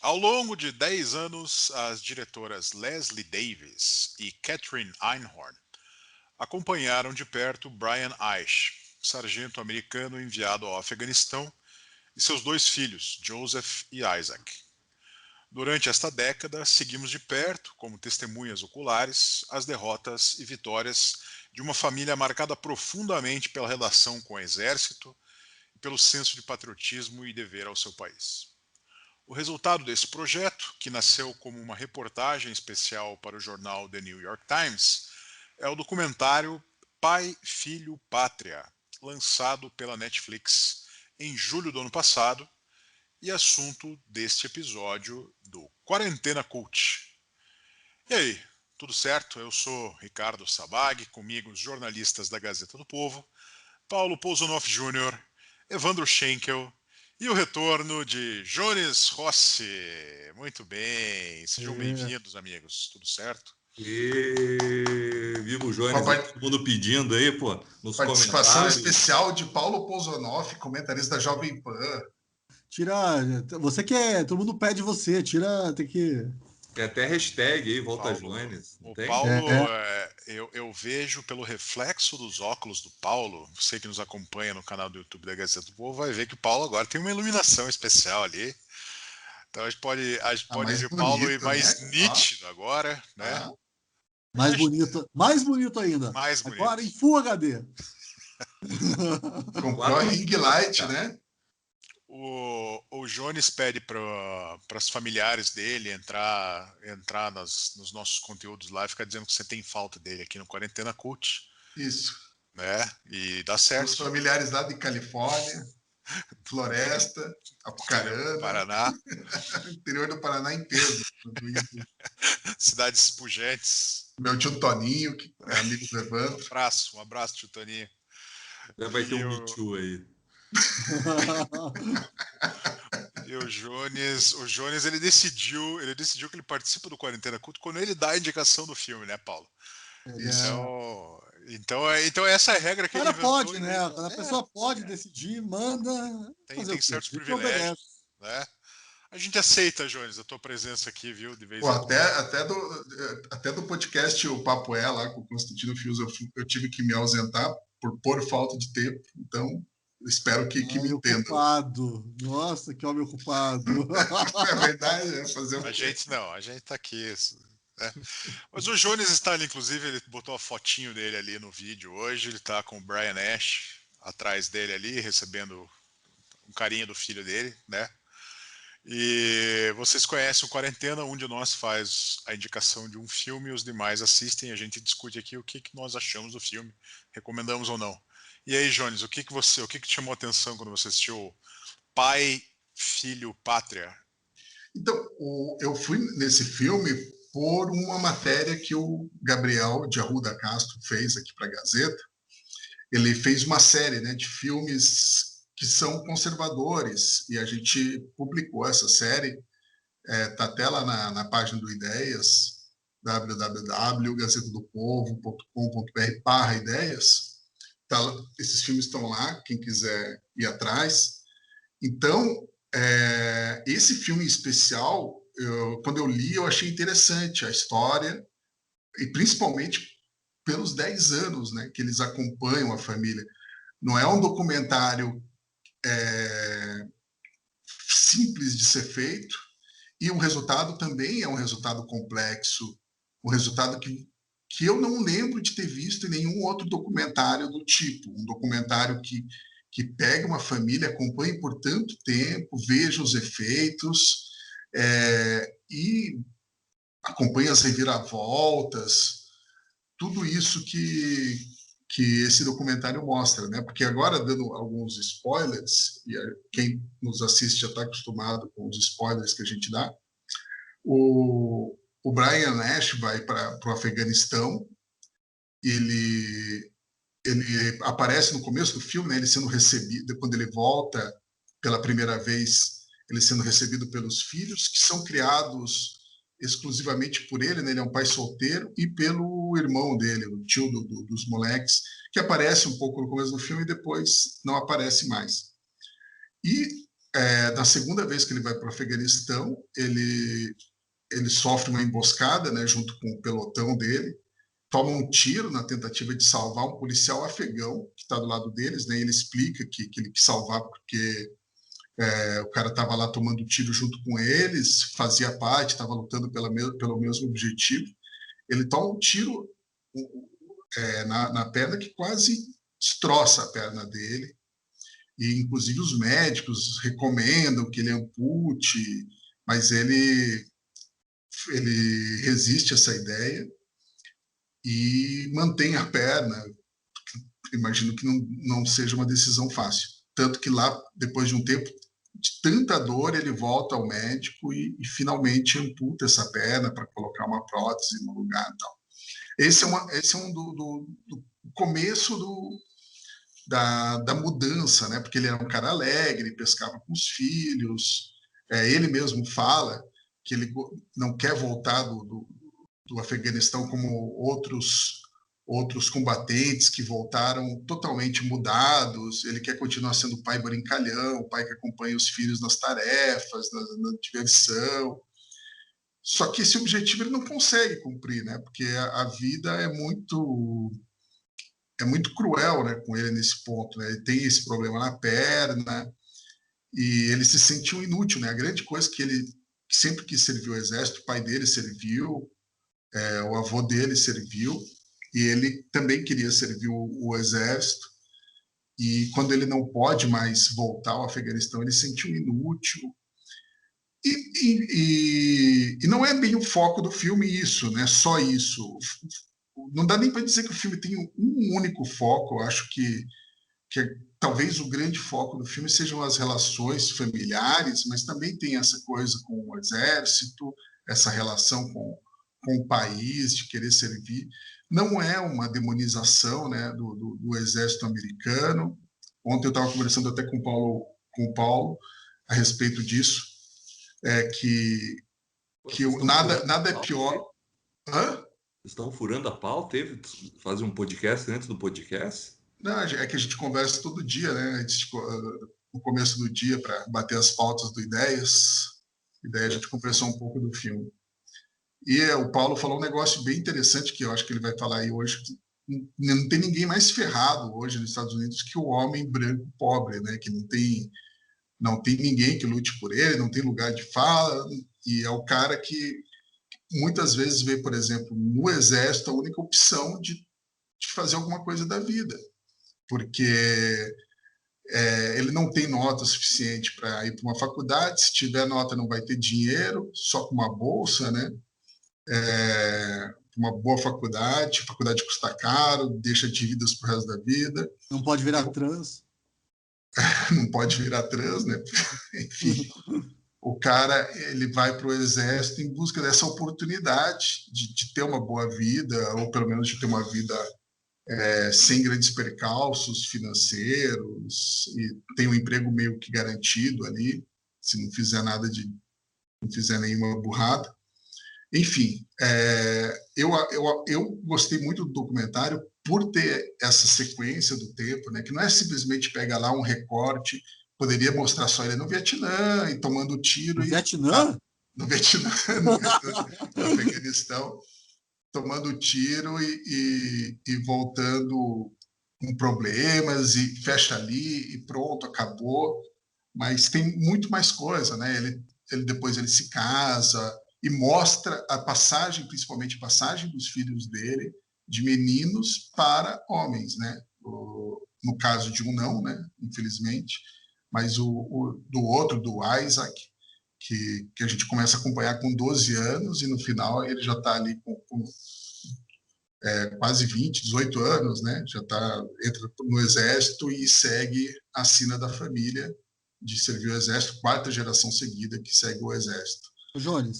Ao longo de 10 anos, as diretoras Leslie Davis e Catherine Einhorn acompanharam de perto Brian Aish, sargento americano enviado ao Afeganistão, e seus dois filhos, Joseph e Isaac. Durante esta década, seguimos de perto, como testemunhas oculares, as derrotas e vitórias de uma família marcada profundamente pela relação com o exército e pelo senso de patriotismo e dever ao seu país. O resultado desse projeto, que nasceu como uma reportagem especial para o jornal The New York Times, é o documentário Pai, Filho, Pátria, lançado pela Netflix em julho do ano passado, e assunto deste episódio do Quarentena Cult. E aí, tudo certo? Eu sou Ricardo Sabag, comigo os jornalistas da Gazeta do Povo, Paulo Pousonoff Jr., Evandro Schenkel e o retorno de Jones Rossi. Muito bem, sejam bem-vindos, amigos. Tudo certo? Viva o Jones aí, todo mundo pedindo aí, pô, nos participação comentários. especial de Paulo Pousonoff, comentarista da Jovem Pan. Você quer, todo mundo pede você, tem que... Tem até hashtag aí, Volta Paulo, Jones. O Tem? Paulo, eu vejo pelo reflexo dos óculos do Paulo, você que nos acompanha no canal do YouTube da Gazeta do Povo, vai ver que o Paulo agora tem uma iluminação especial ali. Então a gente pode ver o Paulo bonito, mais né? nítido agora, né? Mais bonito ainda. Mais bonito. Agora em Full HD. Comprou a ring light, né? O Jones pede para os familiares dele entrar nos nossos conteúdos lá e ficar dizendo que você tem falta dele aqui no Quarentena Cult. Isso. Né? E dá certo. Os familiares lá de Califórnia, Floresta, Apucarana, Paraná. Interior do Paraná inteiro. Cidades pujantes. Meu tio Toninho, que é amigo do Evandro. Um abraço, tio Toninho. Já vai ter um Me Too aí. E o Jones ele decidiu que ele participa do Quarentena Culto quando ele dá a indicação do filme, né, Paulo? Então essa é a regra que ele inventou. Pode, né? Quando a pessoa pode decidir, manda. Tem certos privilégios, né? A gente aceita, Jones, a tua presença aqui, viu? De vez em quando. Até do podcast O Papo É, lá com o Constantino Fius, eu tive que me ausentar por falta de tempo. Então, espero que me entendam. Ocupado. Nossa, que homem ocupado. É verdade, fazer a gente tá aqui. Né? Mas o Jones está ali, inclusive, ele botou a fotinho dele ali no vídeo hoje. Ele tá com o Brian Ash atrás dele ali, recebendo um carinho do filho dele, né? E vocês conhecem o Quarentena, um de nós faz a indicação de um filme, os demais assistem, a gente discute aqui o que nós achamos do filme, recomendamos ou não. E aí, Jones, o que te chamou a atenção quando você assistiu Pai, Filho, Pátria? Então, eu fui nesse filme por uma matéria que o Gabriel de Arruda Castro fez aqui para a Gazeta. Ele fez uma série, né, de filmes que são conservadores, e a gente publicou essa série, tá até lá na página do Ideias, www.gazetadopovo.com.br/ideias. Esses filmes estão lá, quem quiser ir atrás. Então, esse filme especial, quando eu li, eu achei interessante a história, e principalmente pelos 10 anos, né, que eles acompanham a família. Não é um documentário simples de ser feito, e o resultado também é um resultado complexo, um resultado que eu não lembro de ter visto em nenhum outro documentário do tipo, um documentário que pega uma família, acompanhe por tanto tempo, veja os efeitos, e acompanha as reviravoltas, tudo isso que esse documentário mostra, né? Porque agora, dando alguns spoilers, e quem nos assiste já está acostumado com os spoilers que a gente dá, o Brian Ash vai para o Afeganistão, ele aparece no começo do filme, né? Ele sendo recebido, quando ele volta pela primeira vez, ele sendo recebido pelos filhos, que são criados exclusivamente por ele, né? Ele é um pai solteiro, e pelo irmão dele, o tio dos moleques, que aparece um pouco no começo do filme e depois não aparece mais. E na segunda vez que ele vai para o Afeganistão, ele sofre uma emboscada, né, junto com o pelotão dele, toma um tiro na tentativa de salvar um policial afegão que está do lado deles, né? Ele explica que ele quis salvar porque o cara estava lá tomando tiro junto com eles, fazia parte, estava lutando pelo mesmo objetivo. Ele toma um tiro na perna que quase destroça a perna dele. E, inclusive, os médicos recomendam que ele ampute, mas ele resiste a essa ideia e mantém a perna. Imagino que não seja uma decisão fácil. Tanto que lá, depois de um tempo de tanta dor, ele volta ao médico e finalmente amputa essa perna para colocar uma prótese no lugar e tal. Esse é um do começo da mudança, né? Porque ele era um cara alegre, pescava com os filhos. Ele mesmo fala que ele não quer voltar do Afeganistão como outros combatentes que voltaram totalmente mudados. Ele quer continuar sendo o pai brincalhão, o pai que acompanha os filhos nas tarefas, na diversão. Só que esse objetivo ele não consegue cumprir, né? Porque a vida é muito cruel, né, com ele nesse ponto, né? Ele tem esse problema na perna e ele se sentiu inútil, né? A grande coisa que ele sempre quis servir o exército, o pai dele serviu, o avô dele serviu, e ele também queria servir o exército, e quando ele não pode mais voltar ao Afeganistão, ele se sentiu inútil. E não é bem o foco do filme isso, né? Só isso. Não dá nem para dizer que o filme tem um único foco. Eu acho que talvez o grande foco do filme sejam as relações familiares, mas também tem essa coisa com o exército, essa relação com o país, de querer servir. Não é uma demonização, né, do exército americano. Ontem eu estava conversando até com o Paulo a respeito disso, que nada é pior. Hã? Estão furando a pauta? Fazer um podcast dentro do podcast? Não, é que a gente conversa todo dia, né? No começo do dia, para bater as pautas do Ideias. E daí a gente conversou um pouco do filme. E o Paulo falou um negócio bem interessante, que eu acho que ele vai falar aí hoje, que não tem ninguém mais ferrado hoje nos Estados Unidos que o homem branco pobre, né? Que não tem ninguém que lute por ele, não tem lugar de fala, e é o cara que muitas vezes vê, por exemplo, no exército a única opção de fazer alguma coisa da vida, porque ele não tem nota suficiente para ir para uma faculdade, se tiver nota não vai ter dinheiro, só com uma bolsa, né? Uma boa faculdade custa caro, deixa dívidas pro resto da vida. Não pode virar trans. Não pode virar trans, né? Enfim, o cara ele vai para o exército em busca dessa oportunidade de ter uma boa vida, ou pelo menos de ter uma vida sem grandes percalços financeiros, e tem um emprego meio que garantido ali, se não fizer não fizer nenhuma burrada. Enfim, eu gostei muito do documentário por ter essa sequência do tempo, né, que não é simplesmente pegar lá um recorte, poderia mostrar só ele no Vietnã e tomando tiro. No Vietnã? No Vietnã, no Afeganistão, tomando tiro e voltando com problemas, e fecha ali e pronto, acabou. Mas tem muito mais coisa, né? Depois ele se casa e mostra a passagem, principalmente a passagem dos filhos dele, de meninos para homens, né? No caso de um não, né? Infelizmente, mas do outro, do Isaac, que a gente começa a acompanhar com 12 anos e no final ele já está ali com quase 20, 18 anos, né? Já entra no exército e segue a sina da família de servir o exército, 4ª geração seguida que segue o exército. Jones,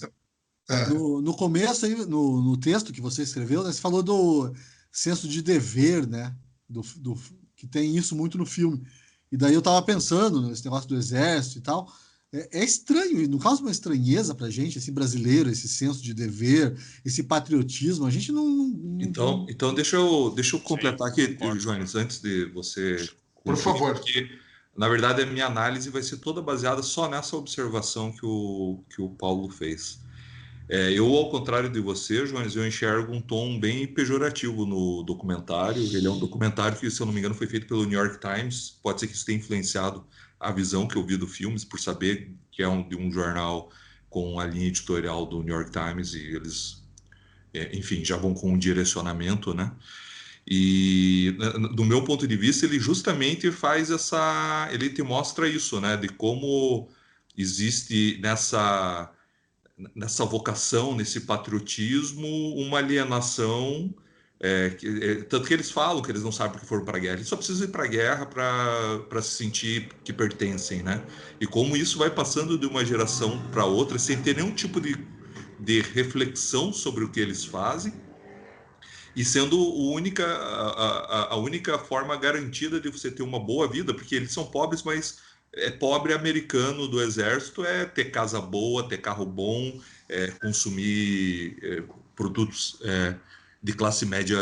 no começo, aí, no texto que você escreveu, né, você falou do senso de dever, né? Que tem isso muito no filme. E daí eu estava pensando nesse negócio do exército e tal. É estranho, não causa uma estranheza para a gente, assim, brasileiro, esse senso de dever, esse patriotismo. A gente não... Então deixa eu completar aqui, Jones, antes de você... Por favor. Na verdade, a minha análise vai ser toda baseada só nessa observação que o Paulo fez. Eu, ao contrário de você, Jones, eu enxergo um tom bem pejorativo no documentário. Ele é um documentário que, se eu não me engano, foi feito pelo New York Times. Pode ser que isso tenha influenciado a visão que eu vi do filme, por saber que é de um jornal com a linha editorial do New York Times e eles, enfim, já vão com um direcionamento, né? E, do meu ponto de vista, ele justamente faz ele te mostra isso, né? De como existe nessa vocação, nesse patriotismo, uma alienação. Tanto que eles falam que eles não sabem porque foram para a guerra, eles só precisam ir para a guerra para se sentir que pertencem, né? E como isso vai passando de uma geração para outra sem ter nenhum tipo de reflexão sobre o que eles fazem e sendo a única forma garantida de você ter uma boa vida, porque eles são pobres, mas pobre americano do exército é ter casa boa, ter carro bom, consumir produtos de classe média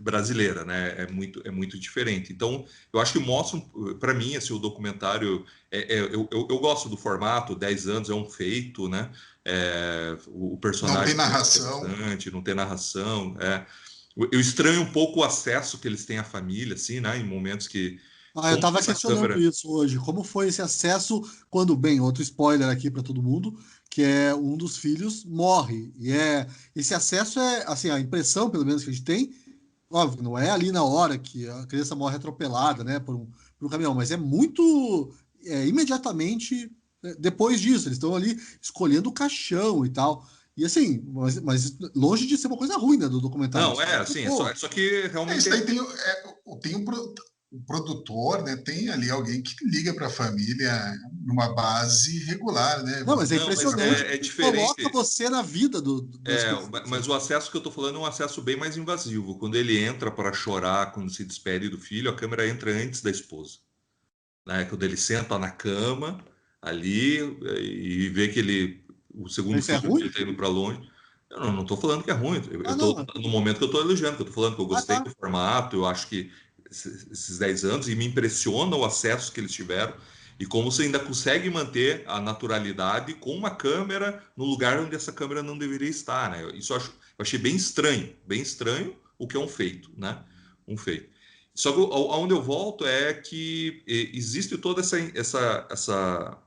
brasileira, né? É muito diferente. Então, eu acho que mostra, para mim, assim, o documentário, eu gosto do formato, 10 anos é um feito, né? O personagem Não tem é narração. interessante, não tem narração, eu estranho um pouco o acesso que eles têm à família, assim, né? Em momentos que. Eu Como que estava essa questionando câmera. isso hoje. Como foi esse acesso quando, bem, outro spoiler aqui para todo mundo, que é um dos filhos morre. E esse acesso assim, a impressão, pelo menos, que a gente tem, óbvio, não é ali na hora que a criança morre atropelada, né, por um caminhão, mas é muito imediatamente depois disso. Eles estão ali escolhendo o caixão e tal. E assim, mas longe de ser uma coisa ruim, né, do documentário. Não, assim, Pô, só que realmente. Isso daí tem o produtor, né? Tem ali alguém que liga para a família numa base regular, né, não, mas é Evandro? Não, mas impressionante é porque coloca diferente. você na vida das pessoas. Mas o acesso que eu estou falando é um acesso bem mais invasivo. Quando ele entra para chorar, quando se despede do filho, a câmera entra antes da esposa. Né? Quando ele senta na cama ali e vê que o segundo Isso é filho dele ruim? está indo para longe. Eu não estou falando que é ruim. Eu Ah, estou não. no momento que eu estou elogiando, que eu estou falando que eu Ah, gostei tá. do formato, eu acho que esses 10 anos e me impressiona o acesso que eles tiveram e como você ainda consegue manter a naturalidade com uma câmera no lugar onde essa câmera não deveria estar, né? Isso eu achei bem estranho, o que é um feito, né? Um feito. Só que aonde eu volto é que existe toda essa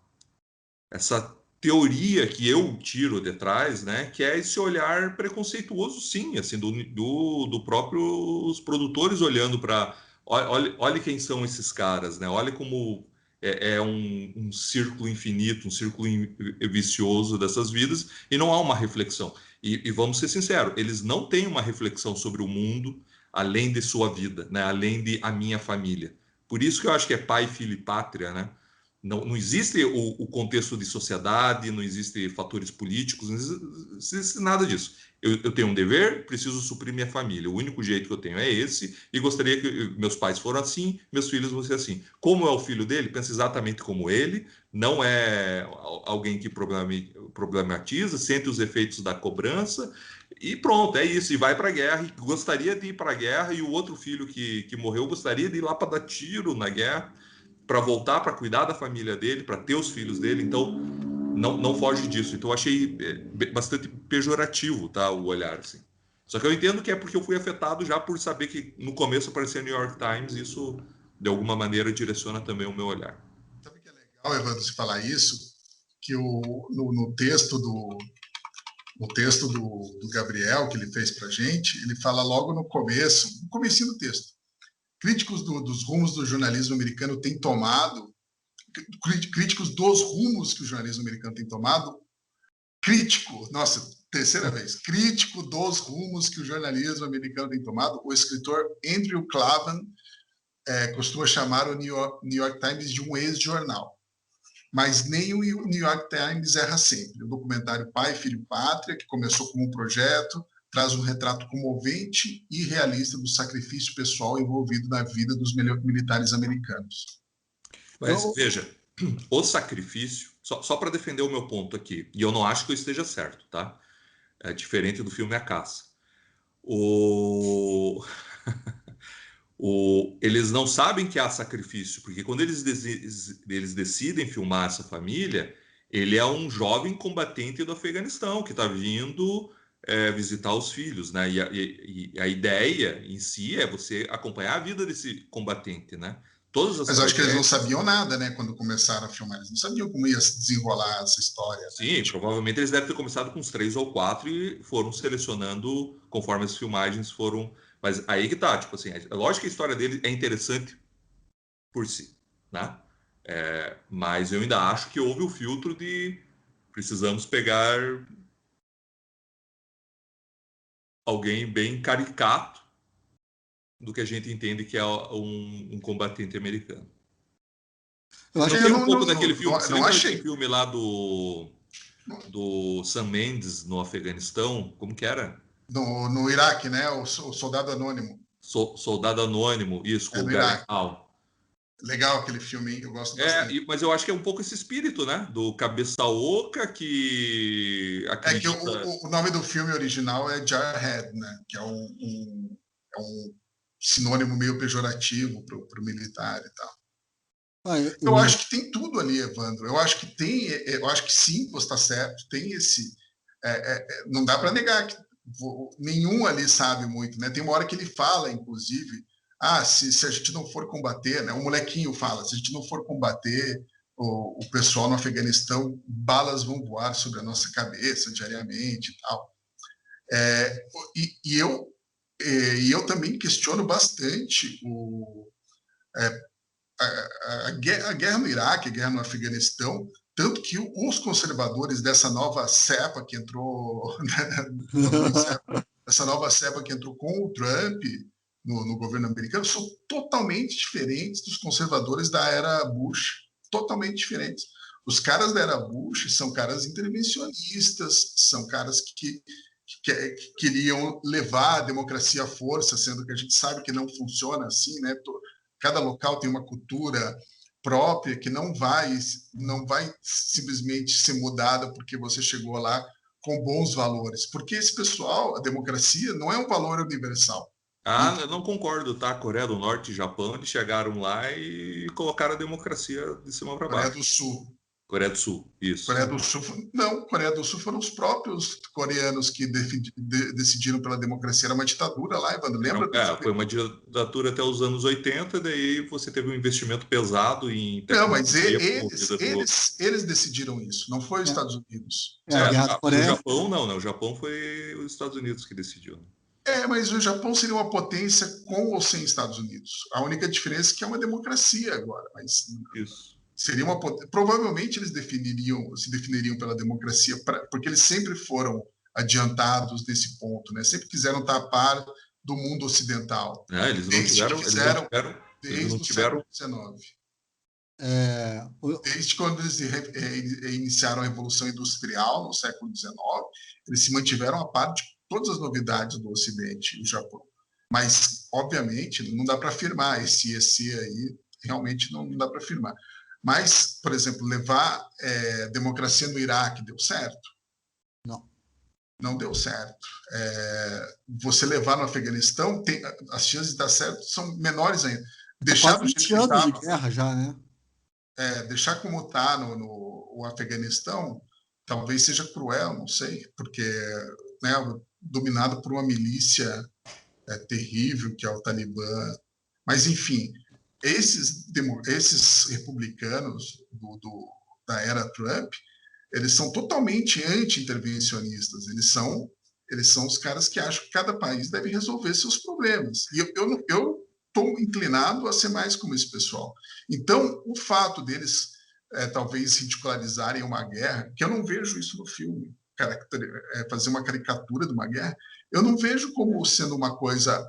teoria que eu tiro de trás, né, que é esse olhar preconceituoso, sim, assim, do próprios produtores olhando para, olha quem são esses caras, né, olha como é um círculo infinito, um círculo vicioso dessas vidas, e não há uma reflexão. E vamos ser sinceros, eles não têm uma reflexão sobre o mundo além de sua vida, né, além de a minha família. Por isso que eu acho que é pai, filho e pátria, né? Não existe o contexto de sociedade, não existe fatores políticos, não existe nada disso. Eu tenho um dever, preciso suprir minha família. O único jeito que eu tenho é esse, e gostaria que meus pais foram assim, meus filhos vão ser assim. Como é o filho dele, pensa exatamente como ele, não é alguém que problematiza, sente os efeitos da cobrança, e pronto, é isso. E vai para a guerra, e gostaria de ir para a guerra, e o outro filho que morreu gostaria de ir lá para dar tiro na guerra para voltar, para cuidar da família dele, para ter os filhos dele, então não foge disso. Então eu achei bastante pejorativo, tá, o olhar, assim. Só que eu entendo que é porque eu fui afetado já por saber que no começo aparecia New York Times, e isso de alguma maneira direciona também o meu olhar. Sabe que é legal, Evandro, se falar isso? Que no texto do Gabriel, que ele fez para gente, ele fala logo no comecinho do texto, críticos dos rumos do jornalismo americano têm tomado, críticos dos rumos que o jornalismo americano tem tomado, terceira vez, crítico dos rumos que o jornalismo americano tem tomado, o escritor Andrew Klavan costuma chamar o New York Times de um ex-jornal. Mas nem o New York Times erra sempre. O documentário Pai, Filho, Pátria, que começou como um projeto, traz um retrato comovente e realista do sacrifício pessoal envolvido na vida dos militares americanos. Mas veja, o sacrifício, só para defender o meu ponto aqui, e eu não acho que eu esteja certo, tá? É diferente do filme A Caça. O Eles não sabem que há sacrifício, porque quando eles decidem filmar essa família, ele é um jovem combatente do Afeganistão que está vindo visitar os filhos, né? E a ideia em si é você acompanhar a vida desse combatente, né? Todas as Mas eu acho que eles não tragédias. sabiam nada, né, quando começaram a filmar. Eles não sabiam como ia se desenrolar essa história. Sim, Né? provavelmente eles devem ter começado com uns 3 ou 4 e foram selecionando conforme as filmagens foram. Mas aí que tá, tipo assim, é lógico que a história dele é interessante por si, né? Mas eu ainda acho que houve o filtro de precisamos pegar alguém bem caricato do que a gente entende que é um combatente americano. Eu acho Não Eu tem um não, pouco não, daquele filme? Você não lembra daquele achei. filme lá do Sam Mendes no Afeganistão? Como que era? No Iraque, né, o Soldado Anônimo. Soldado Anônimo, isso, com É o no Garen Iraque. Hall. Legal aquele filme, hein? Eu gosto bastante. Mas eu acho que é um pouco esse espírito, né? Do cabeça oca que É que acredita. o nome do filme original é Jarhead, né? Que é é um sinônimo meio pejorativo para o militar e tal. Eu acho que tem tudo ali, Evandro. Eu acho que tem, eu acho que sim, você está certo. Tem esse, não dá para negar que nenhum ali sabe muito, né? Tem uma hora que ele fala, inclusive, se a gente não for combater, né? O molequinho fala, se a gente não for combater o pessoal no Afeganistão, balas vão voar sobre a nossa cabeça diariamente e tal. E eu também questiono bastante a guerra no Iraque, a guerra no Afeganistão, tanto que os conservadores dessa nova cepa que entrou, essa nova cepa que entrou com o Trump no governo americano, são totalmente diferentes dos conservadores da era Bush, totalmente diferentes. Os caras da era Bush são caras intervencionistas, são caras que queriam levar a democracia à força, sendo que a gente sabe que não funciona assim, né? Cada local tem uma cultura própria que não vai simplesmente ser mudada porque você chegou lá com bons valores. Porque esse pessoal, a democracia não é um valor universal. Eu não concordo, tá? Coreia do Norte e Japão, eles chegaram lá e colocaram a democracia de cima para Coreia baixo. do Sul. Coreia do Sul, isso. Coreia do Sul, não, Coreia do Sul foram os próprios coreanos que decidiram pela democracia. Era uma ditadura lá, Evandro, lembra? Foi uma ditadura até os anos 80, daí você teve um investimento pesado em Não, mas tecnologia promovida eles decidiram isso, não foi os Estados Unidos. A Guerra da o Coreia. Japão não, né? O Japão foi os Estados Unidos que decidiu. Mas o Japão seria uma potência com ou sem Estados Unidos. A única diferença é que é uma democracia agora, mas isso. Seria uma provavelmente eles se definiriam pela democracia, porque eles sempre foram adiantados nesse ponto, né? Sempre quiseram estar a par do mundo ocidental. Eles não tiveram, desde o século XIX. Desde quando eles iniciaram a Revolução Industrial no século XIX, eles se mantiveram a par de todas as novidades do Ocidente, o Japão. Mas, obviamente, não dá para afirmar esse aí, realmente não dá para afirmar. Mas, por exemplo, levar democracia no Iraque deu certo? Não. Não deu certo. Você levar no Afeganistão, as chances de dar certo são menores ainda. Deixar quase 20 anos de guerra já, né? Deixar como está no Afeganistão talvez seja cruel, não sei, porque dominado por uma milícia terrível que é o Talibã. Mas, enfim, esses republicanos da era Trump, eles são totalmente anti-intervencionistas. Eles são os caras que acham que cada país deve resolver seus problemas. E eu estou inclinado a ser mais como esse pessoal. Então, o fato deles talvez ridicularizarem uma guerra, que eu não vejo isso no filme, fazer uma caricatura de uma guerra, eu não vejo como sendo uma coisa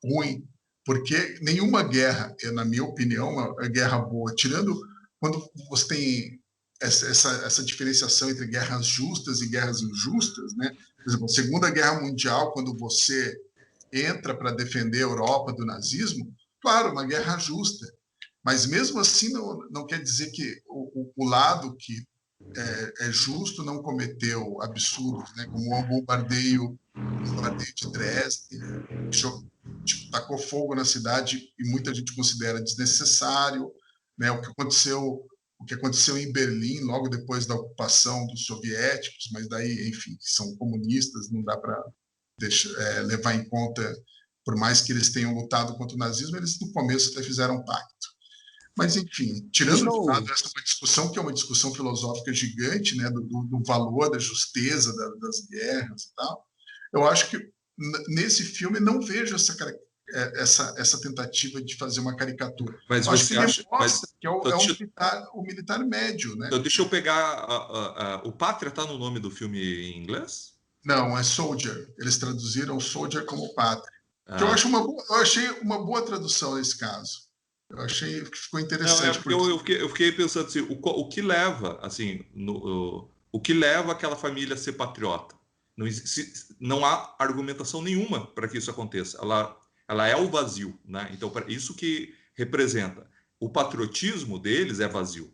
ruim, porque nenhuma guerra, na minha opinião, uma guerra boa, tirando quando você tem essa diferenciação entre guerras justas e guerras injustas, né? Por exemplo, a Segunda Guerra Mundial, quando você entra para defender a Europa do nazismo, claro, uma guerra justa, mas mesmo assim não quer dizer que o lado que é justo não cometeu absurdos, né? Como o bombardeio bombardeio de Dresden, tipo, tacou fogo na cidade e muita gente considera desnecessário, né? O que aconteceu em Berlim logo depois da ocupação dos soviéticos, mas daí, enfim, são comunistas, não dá para levar em conta, por mais que eles tenham lutado contra o nazismo, eles no começo até fizeram um pacto. Mas, enfim, tirando de lado essa discussão, que é uma discussão filosófica gigante, né, do valor, da justeza das guerras e tal, eu acho que nesse filme não vejo essa tentativa de fazer uma caricatura. Mas você acha que é o militar médio, né? Então, deixa eu pegar. O Pátria está no nome do filme em inglês? Não, é Soldier. Eles traduziram Soldier como Pátria. Que eu achei uma boa tradução nesse caso. Eu achei que ficou interessante. Não, eu fiquei pensando assim, o que leva, assim, o que leva aquela família a ser patriota? Não há argumentação nenhuma para que isso aconteça. Ela é o vazio, né? Então, isso que representa. O patriotismo deles é vazio.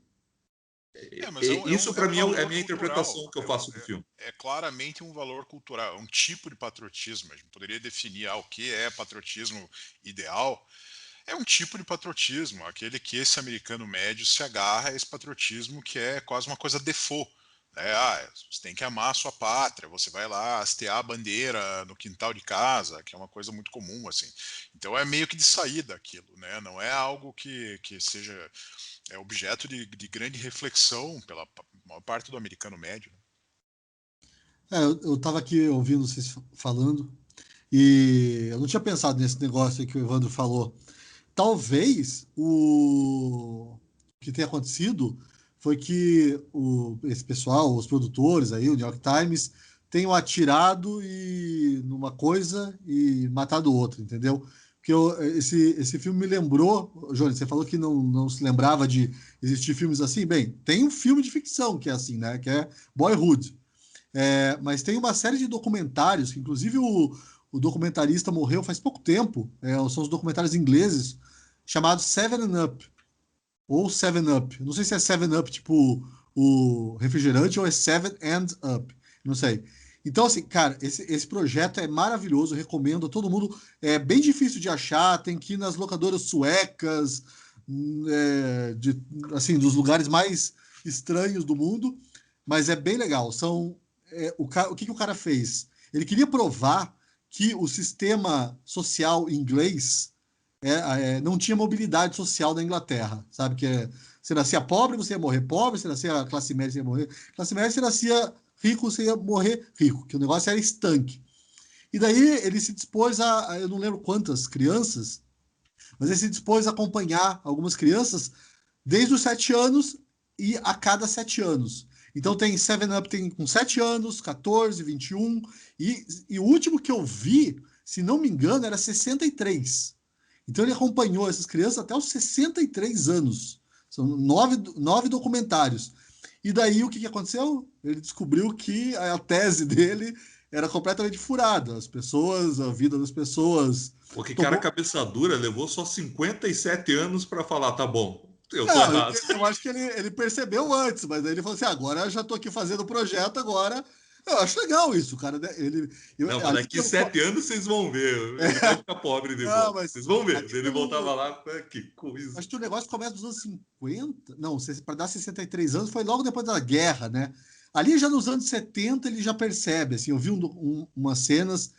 Isso, para mim, é a minha interpretação que eu faço do filme. É claramente um valor cultural, um tipo de patriotismo. A gente poderia definir o que é patriotismo ideal. É um tipo de patriotismo, aquele que esse americano médio se agarra a esse patriotismo que é quase uma coisa default. Você tem que amar a sua pátria, você vai lá hastear a bandeira no quintal de casa, que é uma coisa muito comum, assim. Então é meio que de saída aquilo, né? Não é algo que seja objeto de grande reflexão pela maior parte do americano médio. Eu estava aqui ouvindo vocês falando e eu não tinha pensado nesse negócio aí que o Evandro falou. Talvez o que tenha acontecido foi que esse pessoal, os produtores aí, o New York Times, tenham atirado numa coisa e matado outra, entendeu? Porque esse filme me lembrou, Johnny, você falou que não se lembrava de existir filmes assim. Bem, tem um filme de ficção que é assim, né? Que é Boyhood. Mas tem uma série de documentários, que inclusive o documentarista morreu faz pouco tempo, são os documentários ingleses, chamados Seven Up, ou Seven Up. Não sei se é Seven Up, tipo o refrigerante, ou é Seven and Up, não sei. Então, assim, cara, esse projeto é maravilhoso, recomendo a todo mundo. É bem difícil de achar, tem que ir nas locadoras suecas, assim, dos lugares mais estranhos do mundo, mas é bem legal. O que o cara fez? Ele queria provar que o sistema social inglês não tinha mobilidade social na Inglaterra, sabe? Você nascia pobre, você ia morrer pobre, você nascia classe média, você ia morrer classe média, você nascia rico, você ia morrer rico, que o negócio era estanque. E daí ele se dispôs eu não lembro quantas crianças, mas ele se dispôs a acompanhar algumas crianças desde os 7 anos e a cada 7 anos. Então tem 7-Up tem com 7 anos, 14, 21, e o último que eu vi, se não me engano, era 63. Então ele acompanhou essas crianças até os 63 anos. São 9 documentários. E daí o que aconteceu? Ele descobriu que a tese dele era completamente furada. A vida das pessoas... Pô, que cara cabeça dura, levou só 57 anos para falar, tá bom, eu tô errado. Eu acho que ele percebeu antes, mas aí ele falou assim, agora eu já tô aqui fazendo o projeto, agora... Eu acho legal isso, cara. Mas daqui 7 anos vocês vão ver. Ele vai ficar pobre de volta. Vocês vão ver. Ele voltava lá, que coisa. Acho que o negócio começa nos anos 50. Não, para dar 63 anos foi logo depois da guerra, né? Ali já nos anos 70 ele já percebe, assim, eu vi umas cenas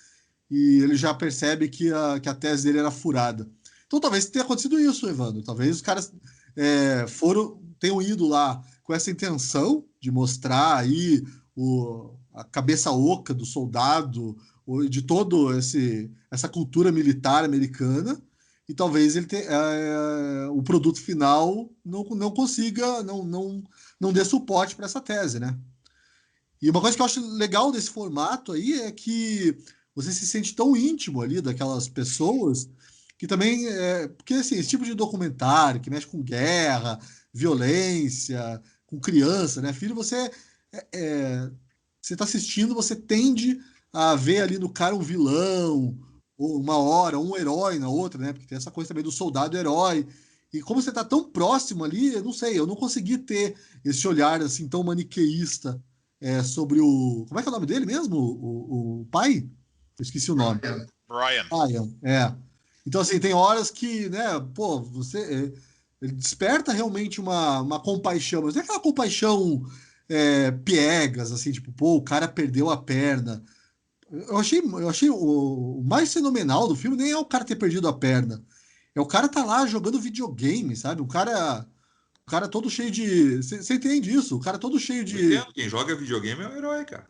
e ele já percebe que a tese dele era furada. Então talvez tenha acontecido isso, Evandro. Talvez os caras tenham ido lá com essa intenção de mostrar aí a cabeça oca do soldado, de todo essa cultura militar americana, e talvez o produto final não consiga, não dê suporte para essa tese, né? E uma coisa que eu acho legal desse formato aí é que você se sente tão íntimo ali daquelas pessoas que também... porque assim, esse tipo de documentário que mexe com guerra, violência, com criança, né? Filho, você está assistindo, você tende a ver ali no cara um vilão, ou uma hora, um herói na outra, né? Porque tem essa coisa também do soldado-herói. E como você está tão próximo ali, eu não sei, eu não consegui ter esse olhar assim tão maniqueísta sobre o... Como é que é o nome dele mesmo? O pai? Eu esqueci o nome. Brian. Brian, é. Então, assim, tem horas que, né, pô, ele desperta realmente uma compaixão, mas não é aquela compaixão piegas, assim, tipo, pô, o cara perdeu a perna. Eu achei o mais fenomenal do filme nem é o cara ter perdido a perna. É o cara tá lá jogando videogame, sabe? O cara todo cheio de. Você entende isso? O cara todo cheio Eu de. entendo, quem joga videogame é o herói, cara.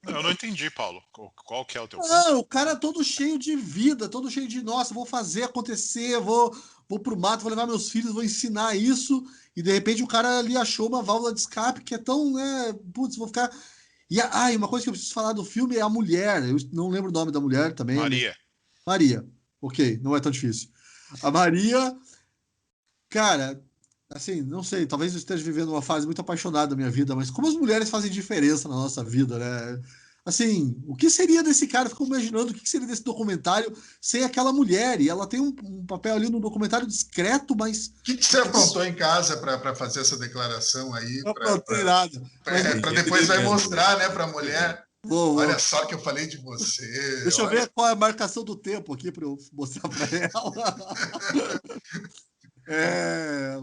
Eu não entendi, Paulo. Qual que é o teu ponto? Ah, o cara todo cheio de vida, todo cheio de, nossa, vou fazer acontecer, vou pro mato, vou levar meus filhos, vou ensinar isso, e de repente o cara ali achou uma válvula de escape que é tão, né, putz, vou ficar... E uma coisa que eu preciso falar do filme é a mulher, eu não lembro o nome da mulher também. Maria. Maria, ok, não é tão difícil. A Maria, cara, assim, não sei, talvez eu esteja vivendo uma fase muito apaixonada da minha vida, mas como as mulheres fazem diferença na nossa vida, né? Assim, o que seria desse cara? Eu fico imaginando o que seria desse documentário sem aquela mulher. E ela tem um papel ali no documentário discreto, mas. O que você aprontou em casa para fazer essa declaração aí? Não tem nada. Para depois vai mostrar, né, para a mulher. Olha só que eu falei de você. Deixa eu ver qual é a marcação do tempo aqui para eu mostrar para ela.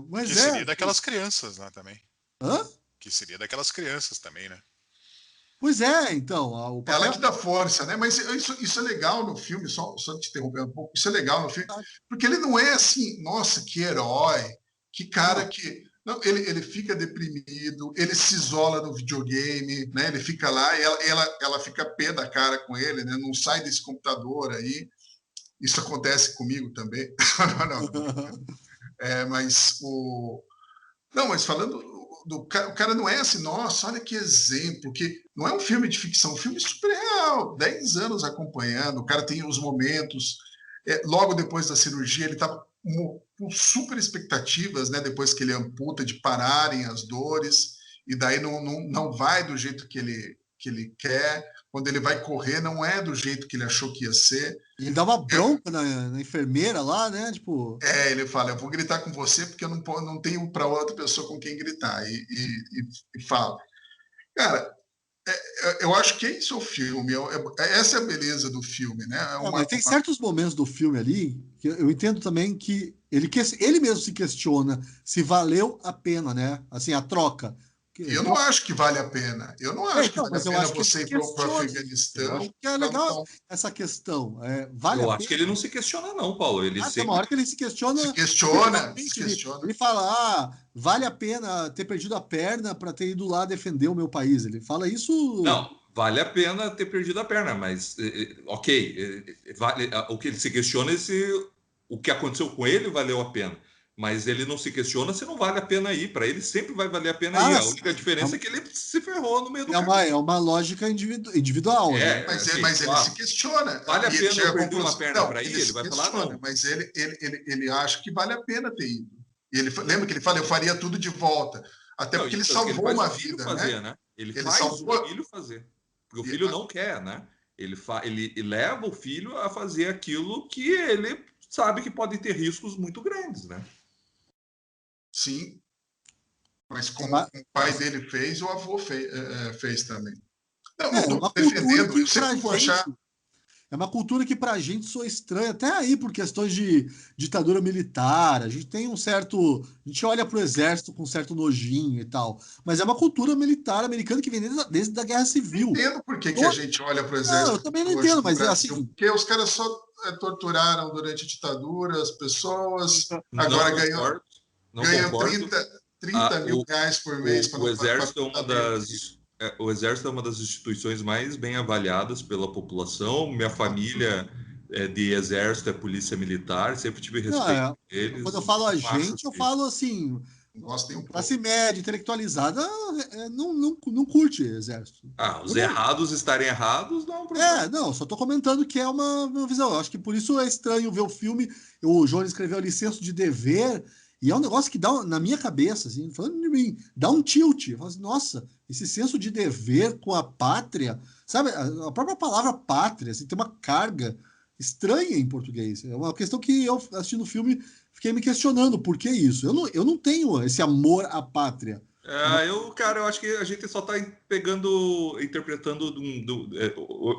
Mas que seria daquelas crianças, né, também. Hã? Que seria daquelas crianças também, né? Pois é, então. O papel... Ela que dá força, né? Mas isso é legal no filme, só te interromper um pouco, isso é legal no filme, porque ele não é assim, nossa, que herói, que cara que. Não, ele fica deprimido, ele se isola no videogame, né? Ele fica lá e ela fica pé da cara com ele, né? Não sai desse computador aí. Isso acontece comigo também. não. Mas falando o cara não é assim, nossa, olha que exemplo, que não é um filme de ficção, um filme super real, 10 anos acompanhando, o cara tem os momentos, logo depois da cirurgia, ele tá com super expectativas, né, depois que ele amputa, de pararem as dores, e daí não vai do jeito que ele quer, quando ele vai correr, não é do jeito que ele achou que ia ser. Ele dá uma bronca na enfermeira lá, né? Tipo... Ele fala, eu vou gritar com você porque eu não tenho para outra pessoa com quem gritar. E fala. Cara, eu acho que esse é o filme. Essa é a beleza do filme, né? Mas tem certos momentos do filme ali que eu entendo também que ele mesmo se questiona se valeu a pena, né? Assim, a troca. Eu não acho que vale a pena. Eu não acho que vale a pena você ir para o Afeganistão. Eu acho que é legal essa questão. Vale eu a acho pena? que ele não se questiona, não, Paulo. Ele Tem uma hora que ele se questiona. Se questiona. Ele fala: vale a pena ter perdido a perna para ter ido lá defender o meu país. Ele fala isso. Não, vale a pena ter perdido a perna, mas ok. O que ele se questiona é se o que aconteceu com ele valeu a pena. Mas ele não se questiona se não vale a pena ir. Para ele sempre vai valer a pena ir. A única diferença é que ele se ferrou no meio do caminho. É uma lógica individual. Né? Mas ele se questiona. Vale a pena eu perder uma perna para ir? Ele vai falar não. Mas ele acha que vale a pena ter ido. E lembra que ele fala, eu faria tudo de volta. Até porque ele salvou uma vida. Fazer, né? Ele faz o filho fazer. Porque o filho não quer, né? Ele leva o filho a fazer aquilo que ele sabe que pode ter riscos muito grandes, né? Sim, mas como o pai dele fez, o avô fez também. Não estou defendendo, eu sempre vou achar... É uma cultura que pra gente soa estranha, até aí por questões de ditadura militar, a gente tem um certo... A gente olha pro exército com um certo nojinho e tal, mas é uma cultura militar americana que vem desde a Guerra Civil. Eu entendo por que a gente olha pro exército. Não, eu também não entendo, mas é assim... Porque os caras só torturaram durante a ditadura as pessoas, agora ganham 30 mil reais por mês. O Exército o Exército é uma das instituições mais bem avaliadas pela população. Minha família de Exército é polícia militar, sempre tive respeito por eles. Quando eu falo eu falo assim... Classe média, intelectualizada, não curte Exército. Os errados estarem errados, não é um problema. Não, só estou comentando que é uma visão. Eu acho que por isso é estranho ver o filme. O Johnny escreveu ali senso de dever, e é um negócio que dá, na minha cabeça, assim, falando de mim, dá um tilt. Eu falo assim, nossa, esse senso de dever com a pátria, sabe? A própria palavra pátria, assim, tem uma carga estranha em português. É uma questão que eu, assistindo o filme, fiquei me questionando por que isso. Eu não tenho esse amor à pátria. Cara, eu acho que a gente só está interpretando,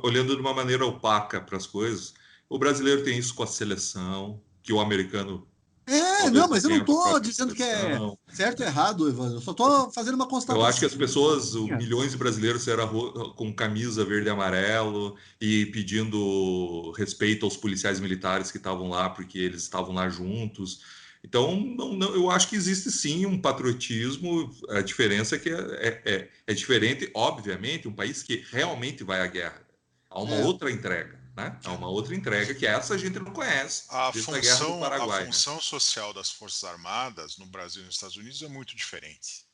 olhando de uma maneira opaca para as coisas. O brasileiro tem isso com a seleção, que o americano Não, talvez não mas eu não tenha com a tô própria dizendo que é seleção. certo ou errado, Evandro. Eu só tô fazendo uma Eu acho que constatação. as pessoas, milhões de brasileiros saíram com camisa verde e amarelo e pedindo respeito aos policiais militares que estavam lá porque eles estavam lá juntos. Então, eu acho que existe sim um patriotismo. A diferença é que é diferente, obviamente, um país que realmente vai à guerra. Há uma É, outra entrega, né? Há uma outra entrega que essa a gente não conhece, desde a Guerra do A Paraguai, né? função social das Forças Armadas no Brasil e nos Estados Unidos é muito diferente.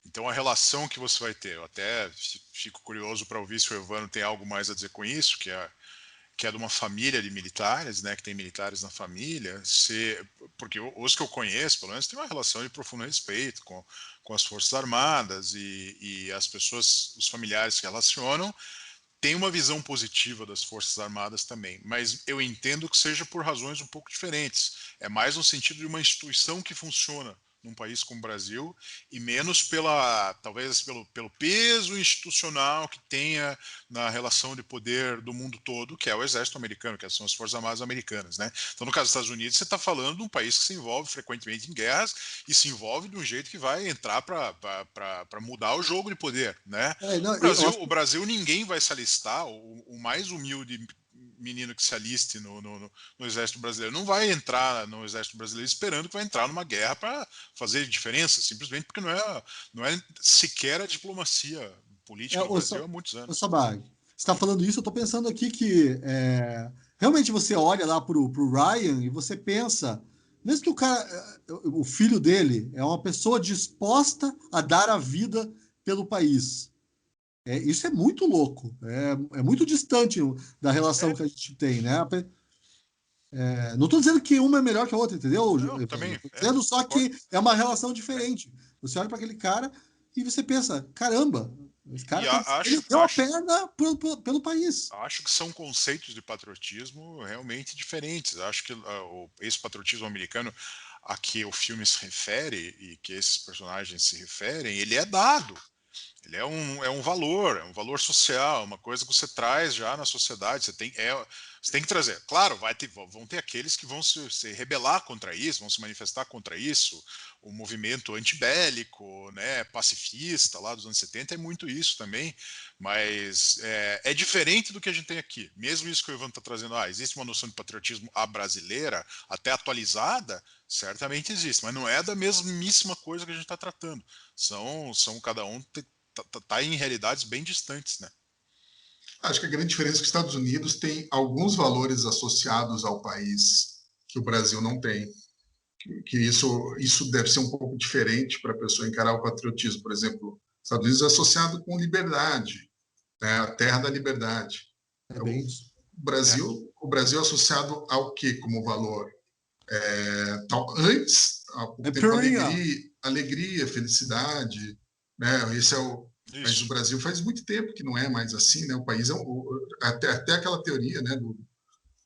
Então, a relação que você vai ter, eu até fico curioso para ouvir se o Evandro tem algo mais a dizer com isso, que é de uma família de militares, né, que tem militares na família, porque os que eu conheço, pelo menos, têm uma relação de profundo respeito com as Forças Armadas e as pessoas, os familiares que relacionam, têm uma visão positiva das Forças Armadas também, mas eu entendo que seja por razões um pouco diferentes. É mais no sentido de uma instituição que funciona num país como o Brasil e menos talvez pelo peso institucional que tenha na relação de poder do mundo todo, que é o exército americano, que são as Forças Armadas americanas, né? Então, no caso dos Estados Unidos, você está falando de um país que se envolve frequentemente em guerras e se envolve de um jeito que vai entrar para mudar o jogo de poder, né? não, eu acho O Brasil ninguém vai se alistar, o mais humilde menino que se aliste no Exército Brasileiro não vai entrar no Exército Brasileiro esperando que vai entrar numa guerra para fazer diferença, simplesmente porque não é sequer a diplomacia política do Brasil há muitos ô anos. Sabag, você está falando isso, eu estou pensando aqui que realmente você olha lá pro Ryan e você pensa, mesmo que o filho dele é uma pessoa disposta a dar a vida pelo país. Isso é muito louco, é muito distante da relação É, que a gente tem, né? Não estou dizendo que uma é melhor que a outra, entendeu? não, Eu também, estou dizendo só concordo. que é uma relação diferente. Você olha para aquele cara e você pensa, caramba, esse E cara ele deu a acho, perna pelo país. acho que são conceitos de patriotismo realmente diferentes. Acho que esse patriotismo americano a que o filme se refere e que esses personagens se referem, ele é dado. Ele é um valor social, uma coisa que você traz já na sociedade. Você tem que trazer. Claro, vão ter aqueles que vão se rebelar contra isso, vão se manifestar contra isso. O movimento antibélico, né, pacifista lá dos anos 70 é muito isso também, mas é diferente do que a gente tem aqui. Mesmo isso que o Ivan está trazendo, existe uma noção de patriotismo à brasileira, até atualizada, certamente existe, mas não é da mesmíssima coisa que a gente está tratando. Cada um tá em realidades bem distantes, né? Acho que a grande diferença é que os Estados Unidos tem alguns valores associados ao país que o Brasil não tem. Que isso deve ser um pouco diferente para a pessoa encarar o patriotismo. Por exemplo, os Estados Unidos é associado com liberdade, né? A terra da liberdade. É bem isso. O Brasil é associado ao que como valor? Antes, há pouco tempo, alegria, felicidade, né? Mas o Brasil faz muito tempo que não é mais assim, né? O país até aquela teoria, né?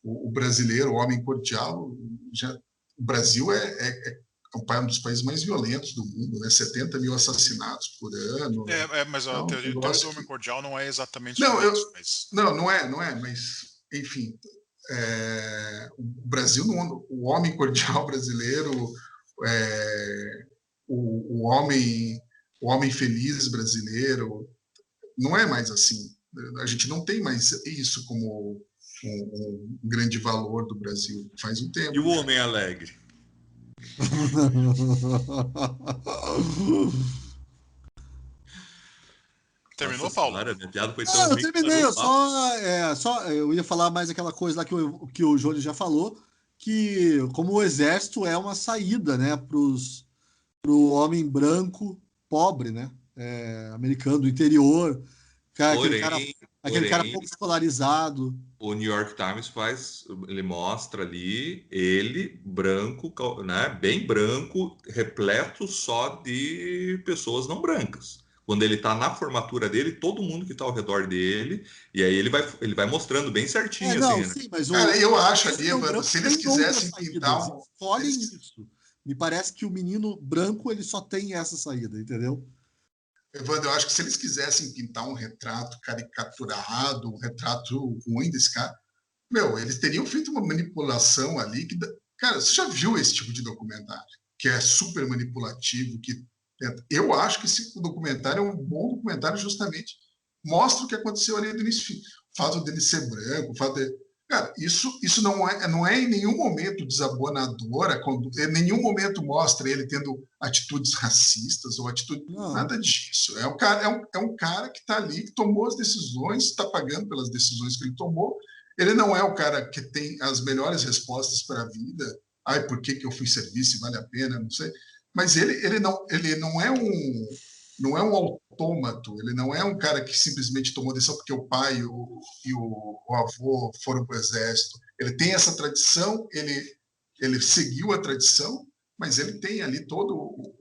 O brasileiro, o homem cordial, o Brasil é um dos países mais violentos do mundo, né? 70 mil assassinatos por ano. Mas a Então, teoria do homem cordial não é exatamente não, sobre isso. Mas... não é, mas, enfim, o Brasil, o homem cordial brasileiro, o homem feliz brasileiro, não é mais assim. A gente não tem mais isso como um grande valor do Brasil. Faz um tempo. E o homem alegre? Terminou, Nossa Paulo? senhora, minha piada foi tão Eu ruim que terminei, parou o papo. eu ia falar mais aquela coisa lá que o Jônio já falou, que como o exército é uma saída, né, pro homem branco pobre, né, americano do interior, Porém, aquele cara porém, pouco escolarizado. o New York Times ele mostra ali ele branco, né, bem branco, repleto só de pessoas não brancas. Quando ele está na formatura dele, todo mundo que está ao redor dele, e aí ele vai mostrando bem certinho, assim, Não, né? sim, mas Cara, eu acho esse ali, não Evandro, branco se eles tem outras quisessem pintar saídas, escolhem isso. Me parece que o menino branco ele só tem essa saída, entendeu? Evandro, eu acho que se eles quisessem pintar um retrato caricaturado, um retrato ruim desse cara, eles teriam feito uma manipulação ali que, cara, você já viu esse tipo de documentário que é super manipulativo, que eu acho que esse documentário é um bom documentário, justamente mostra o que aconteceu ali do início. O fato dele ser branco, o fato dele... Cara, isso não é em nenhum momento desabonadora, em nenhum momento mostra ele tendo atitudes racistas ou atitude, nada disso. É um cara que está ali, que tomou as decisões, está pagando pelas decisões que ele tomou. Ele não é o cara que tem as melhores respostas para a vida. Ai, por que eu fui servir, se vale a pena, não sei. Mas ele não é um autômato, ele não é um cara que simplesmente tomou decisão porque o pai e o avô foram para o exército. Ele tem essa tradição, ele seguiu a tradição, mas ele tem ali todo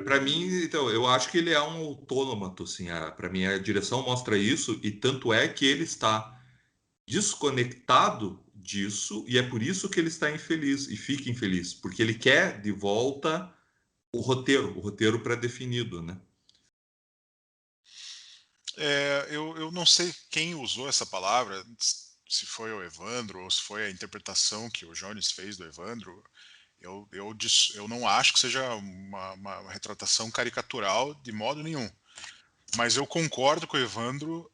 Para mim, então, eu acho que ele é um autômato, assim, para mim a direção mostra isso, e tanto é que ele está desconectado disso, e é por isso que ele está infeliz e fica infeliz, porque ele quer de volta o roteiro pré-definido, né? Eu não sei quem usou essa palavra, se foi o Evandro ou se foi a interpretação que o Jones fez do Evandro. Eu não acho que seja uma retratação caricatural de modo nenhum. Mas eu concordo com o Evandro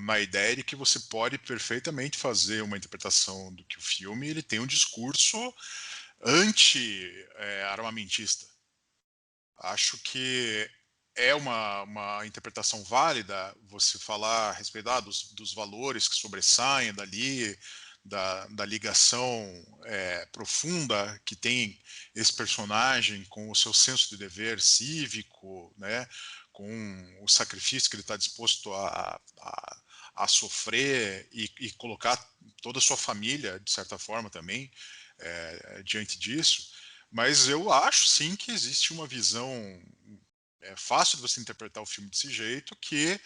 na ideia de que você pode perfeitamente fazer uma interpretação do que o filme ele tem um discurso anti-armamentista. Acho que é uma interpretação válida você falar a respeito dos valores que sobressaem dali, da ligação profunda que tem esse personagem com o seu senso de dever cívico, né, com o sacrifício que ele está disposto a sofrer e colocar toda a sua família, de certa forma, também, diante disso. Mas eu acho, sim, que existe uma visão fácil de você interpretar o filme desse jeito, que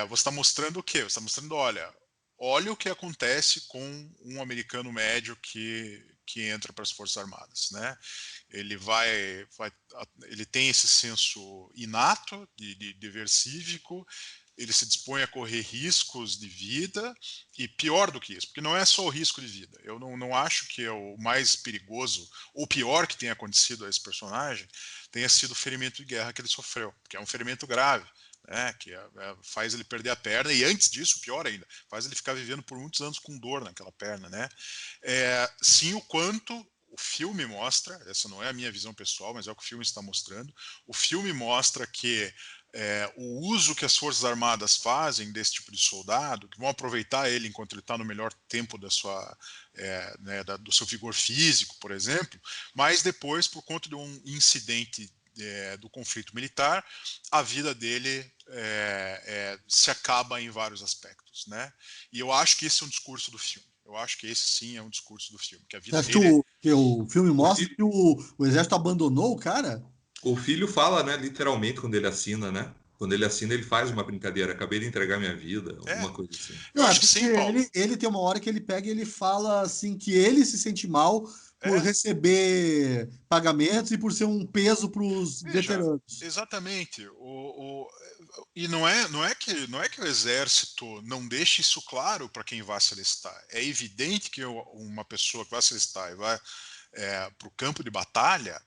você está mostrando o quê? Você está mostrando, olha o que acontece com um americano médio que entra para as Forças Armadas, né? Ele ele tem esse senso inato de dever cívico, ele se dispõe a correr riscos de vida, e pior do que isso, porque não é só o risco de vida. Eu não acho que é o mais perigoso, ou pior que tenha acontecido a esse personagem, tenha sido o ferimento de guerra que ele sofreu, que é um ferimento grave, né, que faz ele perder a perna, e antes disso, pior ainda, faz ele ficar vivendo por muitos anos com dor naquela perna, né? Sim, o quanto o filme mostra, essa não é a minha visão pessoal, mas é o que o filme está mostrando, o filme mostra que o uso que as Forças Armadas fazem desse tipo de soldado, que vão aproveitar ele enquanto ele está no melhor tempo do seu vigor físico, por exemplo, mas depois, por conta de um incidente do conflito militar, a vida dele se acaba em vários aspectos, né? E eu acho que esse é um discurso do filme. Eu acho que esse sim é um discurso do filme, que a vida Você acha dele... que o filme O, mostra fi, que o exército abandonou o cara? o filho fala, né, literalmente, quando ele assina, né? Quando ele assina, ele faz uma brincadeira. Acabei de entregar minha vida, É, alguma coisa assim. eu Não, é acho que porque sim, Paulo. ele tem uma hora que ele pega e ele fala assim que ele se sente mal por É, receber pagamentos e por ser um peso para os veja, veteranos. exatamente. E não é que o exército não deixe isso claro para quem vai se alistar. É evidente que uma pessoa que vai se alistar e vai para o campo de batalha,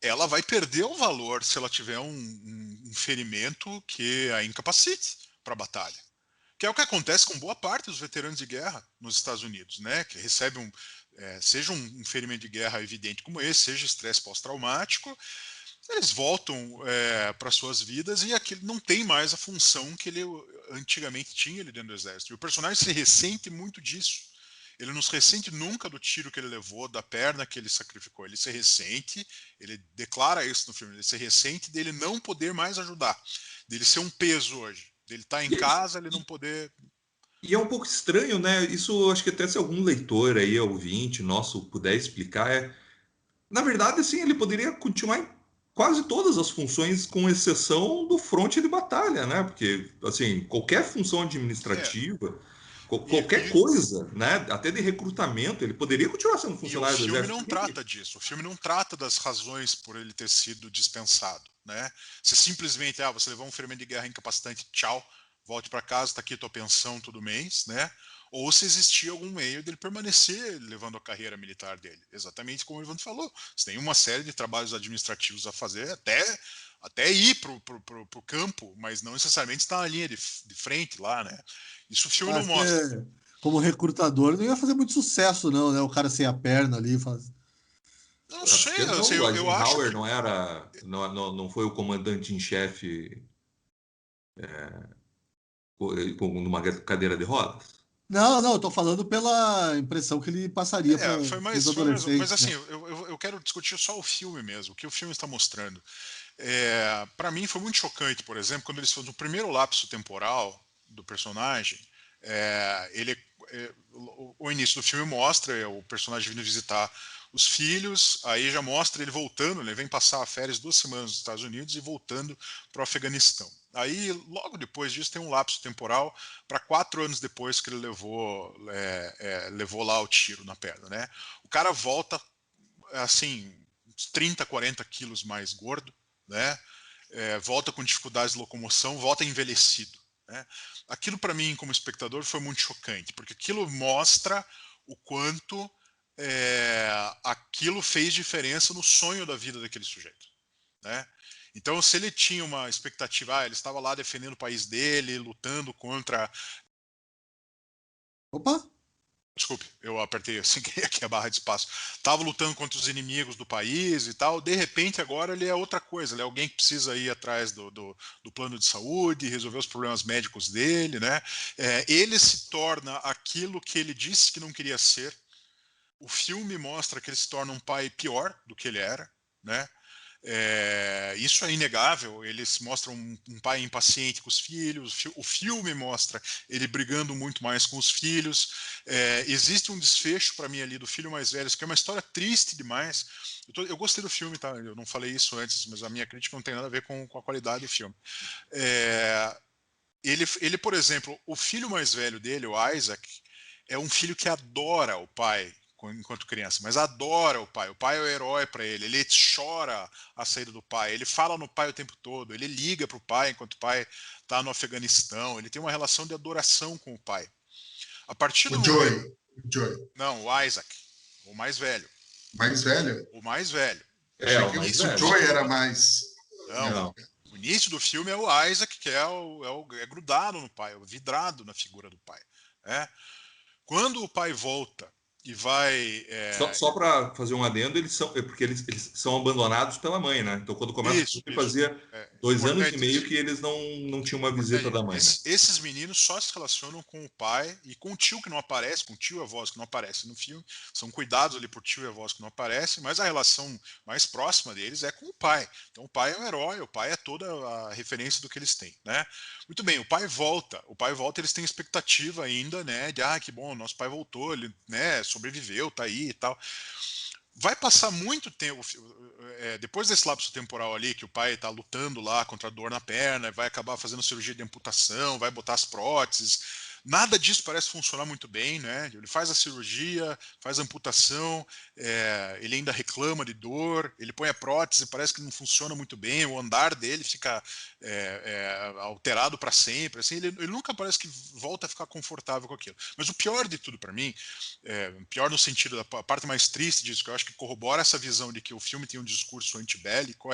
ela vai perder o valor se ela tiver um ferimento que a incapacite para a batalha. Que é o que acontece com boa parte dos veteranos de guerra nos Estados Unidos, né? Que recebem seja um ferimento de guerra evidente como esse, seja estresse pós-traumático, eles voltam para suas vidas e aquilo não tem mais a função que ele antigamente tinha ali dentro do exército. E o personagem se ressente muito disso. Ele não se ressente nunca do tiro que ele levou, da perna que ele sacrificou. Ele se ressente, ele declara isso no filme, ele se ressente dele não poder mais ajudar, dele ser um peso hoje, dele estar em casa, ele não poder... E é um pouco estranho, né? Isso acho que até se algum leitor aí, ouvinte nosso, puder explicar, na verdade, assim, ele poderia continuar em quase todas as funções, com exceção do fronte de batalha, né? Porque, assim, qualquer função É, administrativa. Qualquer coisa, né? Até de recrutamento, ele poderia continuar sendo funcionário do exército. exército. O filme não trata disso. O filme não trata das razões por ele ter sido dispensado, né? Se simplesmente, você levou um ferimento de guerra incapacitante, tchau, volte para casa, tá aqui tua pensão todo mês, né? Ou se existia algum meio dele permanecer levando a carreira militar dele. Exatamente como o Ivan falou. Você tem uma série de trabalhos administrativos a fazer até ir pro campo, mas não necessariamente estar na linha de frente lá, né? Isso o filme não Acho mostra. que como recrutador não ia fazer muito sucesso, não, né? O cara sem a perna ali. Não Por sei, que não? assim, O eu acho Eisenhower que não foi o comandante em chefe numa cadeira de rodas? Não, não, eu tô falando pela impressão que ele passaria para os foi mais, mas adolescentes, assim, né? eu quero discutir só o filme mesmo, o que o filme está mostrando. Para mim foi muito chocante, por exemplo, quando eles fazem o primeiro lapso temporal do personagem, o início do filme mostra o personagem vindo visitar os filhos, aí já mostra ele voltando, ele vem passar férias 2 semanas nos Estados Unidos e voltando para o Afeganistão. Aí, logo depois disso, tem um lapso temporal para 4 anos depois que ele levou lá o tiro na perna, né? O cara volta, assim, uns 30, 40 quilos mais gordo, né? Volta com dificuldades de locomoção, volta envelhecido, né? Aquilo para mim, como espectador, foi muito chocante, porque aquilo mostra o quanto aquilo fez diferença no sonho da vida daquele sujeito, né? Então, se ele tinha uma expectativa, ele estava lá defendendo o país dele, lutando contra. Opa! Desculpe, eu apertei assim aqui a barra de espaço. Estava lutando contra os inimigos do país e tal. De repente, agora ele é outra coisa. Ele é alguém que precisa ir atrás do plano de saúde, resolver os problemas médicos dele, né? Ele se torna aquilo que ele disse que não queria ser. O filme mostra que ele se torna um pai pior do que ele era, né? Isso é inegável. Eles mostram um pai impaciente com os filhos. O filme mostra ele brigando muito mais com os filhos. Existe um desfecho para mim ali do filho mais velho, que é uma história triste demais. Eu gostei do filme, tá? Eu não falei isso antes, mas a minha crítica não tem nada a ver com a qualidade do filme. Ele, por exemplo, o filho mais velho dele, o Isaac, é um filho que adora o pai enquanto criança, mas adora o pai. O pai é o herói para ele. Ele chora a saída do pai. Ele fala no pai o tempo todo. Ele liga para o pai enquanto o pai está no Afeganistão. Ele tem uma relação de adoração com o pai. A partir do O momento. Joey. O Joey. Não, o Isaac, o mais velho. Mais velho? O mais velho. Achei o que mais o velho. Joey era mais. Não. O início do filme é o Isaac, que é grudado no pai, vidrado na figura do pai. Quando o pai volta e vai. Só para fazer um adendo, porque eles são abandonados pela mãe, né? Então, quando começa o Isso. filme, fazia 2 anos e meio que eles não tinham uma visita da mãe, né? Esses meninos só se relacionam com o pai e com o tio que não aparece, com o tio e avós que não aparece no filme. São cuidados ali por tio e avós que não aparecem, mas a relação mais próxima deles é com o pai. Então o pai é um herói, o pai é toda a referência do que eles têm, né? Muito bem, o pai volta, eles têm expectativa ainda, né? De que bom, nosso pai voltou, ele, né, sobreviveu, tá aí e tal. Vai passar muito tempo, depois desse lapso temporal ali, que o pai está lutando lá contra a dor na perna, vai acabar fazendo cirurgia de amputação, vai botar as próteses. Nada disso parece funcionar muito bem, né? Ele faz a cirurgia, faz a amputação, ele ainda reclama de dor, ele põe a prótese, parece que não funciona muito bem, o andar dele fica alterado para sempre. Assim, ele nunca parece que volta a ficar confortável com aquilo. Mas o pior de tudo para mim, pior no sentido da parte mais triste disso, que eu acho que corrobora essa visão de que o filme tem um discurso antibélico,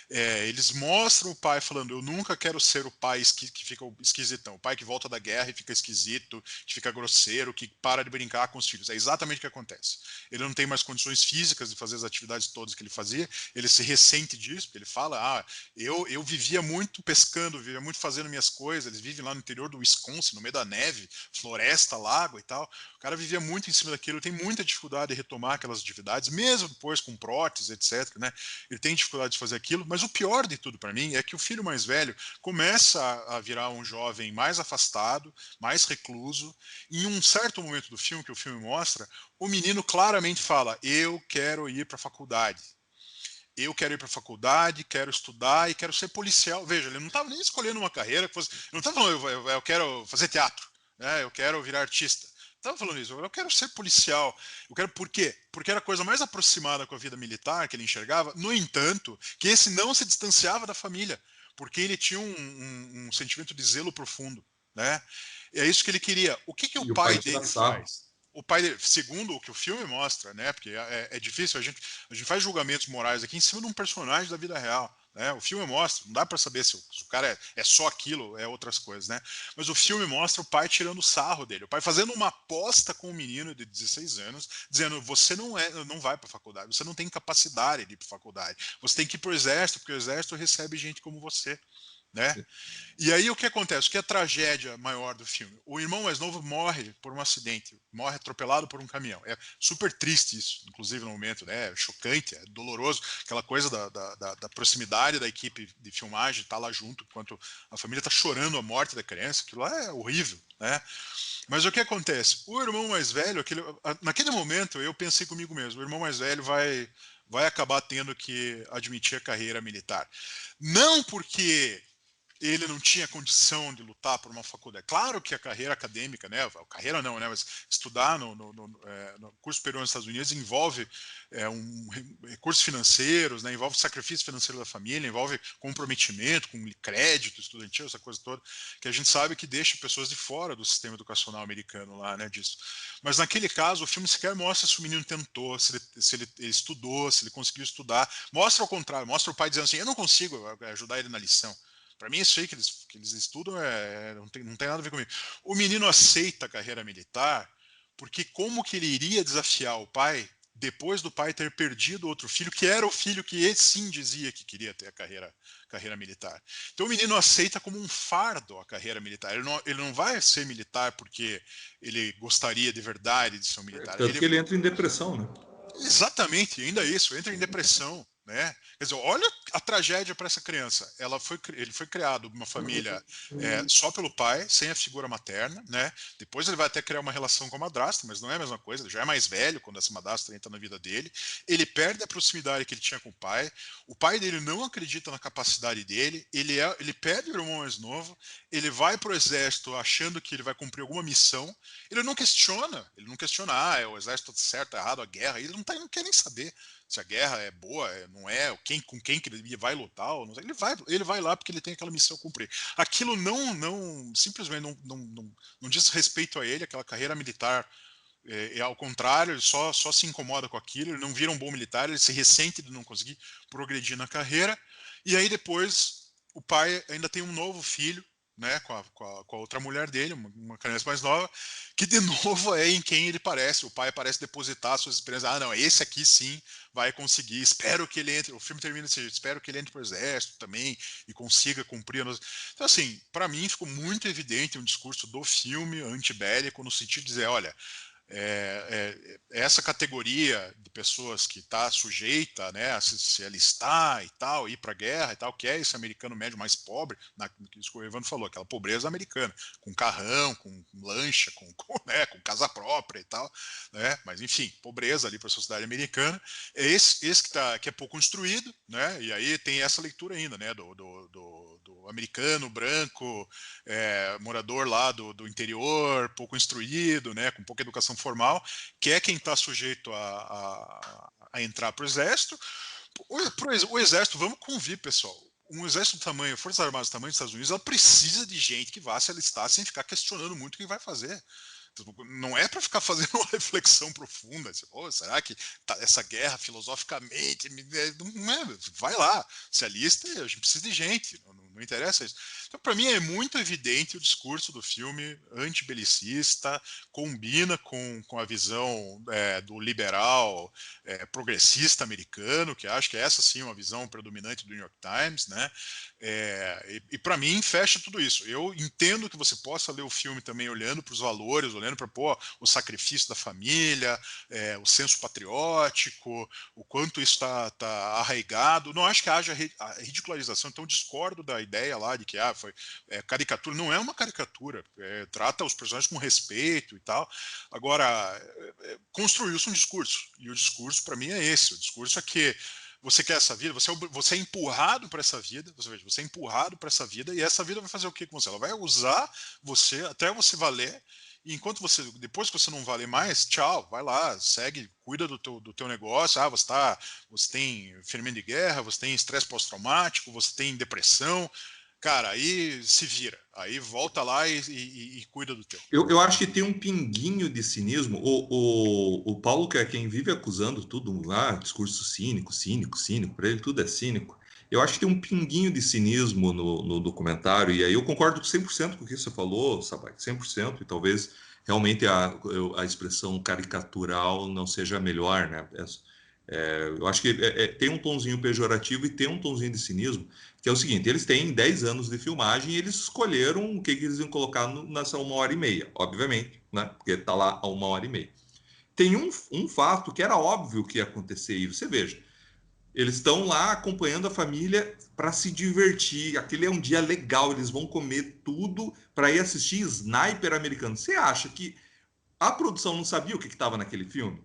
eles mostram o pai falando: eu nunca quero ser o pai que fica esquisitão, o pai que volta da guerra e fica esquisito, que fica grosseiro, que para de brincar com os filhos. É exatamente o que acontece. Ele não tem mais condições físicas de fazer as atividades todas que ele fazia, ele se ressente disso, porque ele fala: eu vivia muito pescando, vivia muito fazendo minhas coisas. Eles vivem lá no interior do Wisconsin, no meio da neve, floresta, lago e tal. O cara vivia muito em cima daquilo, tem muita dificuldade de retomar aquelas atividades, mesmo depois com prótese, etc, né? Ele tem dificuldade de fazer aquilo, mas o pior de tudo para mim é que o filho mais velho começa a virar um jovem mais afastado, mais recluso, e em um certo momento do filme, que o filme mostra, o menino claramente fala: eu quero ir para a faculdade. Eu quero ir para a faculdade, quero estudar e quero ser policial. Veja, ele não estava nem escolhendo uma carreira, ele não estava falando: eu quero fazer teatro. né? Eu quero virar artista. Estava falando isso, eu quero ser policial. Eu quero, por quê? Porque era a coisa mais aproximada com a vida militar que ele enxergava. No entanto, que esse não se distanciava da família, porque ele tinha um sentimento de zelo profundo, né? E é isso que ele queria. O que o E o pai pai tira dele sarro. faz? O pai dele, segundo o que o filme mostra, né? Porque é difícil, a gente faz julgamentos morais aqui em cima de um personagem da vida real. Né? O filme mostra, não dá para saber se o cara é só aquilo, é outras coisas, né? Mas o filme mostra o pai tirando sarro dele, o pai fazendo uma aposta com um menino de 16 anos, dizendo: você não vai para a faculdade, você não tem capacidade de ir para a faculdade, você tem que ir para o exército, porque o exército recebe gente como você, né? E aí o que acontece? O que é a tragédia maior do filme? O irmão mais novo morre por um acidente, morre atropelado por um caminhão. É super triste isso, inclusive no momento, né? É chocante, é doloroso. Aquela coisa da proximidade da equipe de filmagem, estar lá junto, enquanto a família está chorando a morte da criança, aquilo lá é horrível, né? Mas o que acontece? O irmão mais velho, naquele momento eu pensei comigo mesmo, o irmão mais velho vai acabar tendo que admitir a carreira militar. Não porque ele não tinha condição de lutar por uma faculdade. Claro que a carreira acadêmica, né, carreira não, né, mas estudar no curso superior nos Estados Unidos envolve recursos financeiros, né, envolve sacrifício financeiro da família, envolve comprometimento com crédito estudantil, essa coisa toda, que a gente sabe que deixa pessoas de fora do sistema educacional americano lá, né, disso. Mas naquele caso, o filme sequer mostra se o menino tentou, se ele estudou, se ele conseguiu estudar. Mostra ao contrário, mostra o pai dizendo assim: eu não consigo ajudar ele na lição. Para mim, isso aí que eles estudam não tem nada a ver comigo. O menino aceita a carreira militar porque como que ele iria desafiar o pai depois do pai ter perdido outro filho, que era o filho que ele sim dizia que queria ter a carreira militar. Então o menino aceita como um fardo a carreira militar. Ele não vai ser militar porque ele gostaria de verdade de ser um militar. Tanto que ele entra em depressão, né? Exatamente, ainda isso, entra em depressão, né? Quer dizer, olha a tragédia para essa criança. Ele foi criado numa família só pelo pai, sem a figura materna, né? Depois ele vai até criar uma relação com a madrasta, mas não é a mesma coisa. Ele já é mais velho quando essa madrasta entra na vida dele. Ele perde a proximidade que ele tinha com o pai. O pai dele não acredita na capacidade dele. Ele perde o irmão mais novo. Ele vai para o exército achando que ele vai cumprir alguma missão. Ele não questiona, o exército tá certo, errado, a guerra, não quer nem saber se a guerra é boa, não é, com quem que ele vai lutar, ou não sei. Ele vai lá porque ele tem aquela missão a cumprir. Aquilo simplesmente não diz respeito a ele, aquela carreira militar, ao contrário, ele só se incomoda com aquilo, ele não vira um bom militar, ele se ressente de não conseguir progredir na carreira, e aí depois o pai ainda tem um novo filho, né, com a outra mulher dele, uma criança mais nova, que de novo é em quem ele parece. O pai parece depositar suas esperanças. Ah, não, esse aqui sim vai conseguir. Espero que ele entre. O filme termina desse jeito. Espero que ele entre para o exército também e consiga cumprir. Então, assim, para mim ficou muito evidente um discurso do filme antibélico no sentido de dizer, olha, essa categoria de pessoas que está sujeita, né, a se alistar e tal, ir para a guerra e tal, que é esse americano médio mais pobre, isso que o Evandro falou, aquela pobreza americana, com carrão, com lancha, né, com casa própria e tal, né, mas enfim, pobreza ali para a sociedade americana, é esse que é pouco instruído, né, e aí tem essa leitura ainda, né, do americano branco, morador lá do interior, pouco instruído, né, com pouca educação formal, que é quem está sujeito a entrar para o exército. O exército, vamos convir, pessoal. Um exército do tamanho, Forças Armadas do tamanho dos Estados Unidos, ela precisa de gente que vá se alistar sem ficar questionando muito o que vai fazer. Não é para ficar fazendo uma reflexão profunda. Tipo, será que essa guerra filosoficamente. Não é, vai lá, se alista, a gente precisa de gente, não interessa isso. Então, para mim, é muito evidente o discurso do filme antibelicista, combina com a visão do liberal progressista americano, que acho que essa sim é uma visão predominante do New York Times, né? E para mim, fecha tudo isso. Eu entendo que você possa ler o filme também olhando para os valores, olhando para o sacrifício da família, o senso patriótico, o quanto isso está arraigado. Não acho que haja a ridicularização, então discordo da ideia lá de que foi caricatura. Não é uma caricatura, trata os personagens com respeito e tal. Agora, construiu-se um discurso, e o discurso para mim é esse, o discurso é que Você quer essa vida? Você é empurrado para essa vida. Você é empurrado para essa vida e essa vida vai fazer o que com você? Ela vai usar você até você valer. E depois que você não valer mais, tchau, vai lá, segue, cuida do teu negócio. Você tem ferimento de guerra, você tem estresse pós-traumático, você tem depressão. Cara, aí se vira. Aí volta lá e cuida do teu. Eu acho que tem um pinguinho de cinismo. O Paulo, que é quem vive acusando tudo, discurso cínico, para ele tudo é cínico. Eu acho que tem um pinguinho de cinismo no documentário, e aí eu concordo 100% com o que você falou, Sabai, 100%, e talvez realmente a expressão caricatural não seja a melhor, né? Eu acho que tem um tonzinho pejorativo e tem um tonzinho de cinismo, que é o seguinte: eles têm 10 anos de filmagem e eles escolheram o que eles iam colocar nessa 1h30, obviamente, né? Porque está lá a 1h30. Tem um fato que era óbvio que ia acontecer, e você veja, eles estão lá acompanhando a família para se divertir, aquele é um dia legal, eles vão comer tudo para ir assistir Sniper americano. Você acha que a produção não sabia o que estava naquele filme?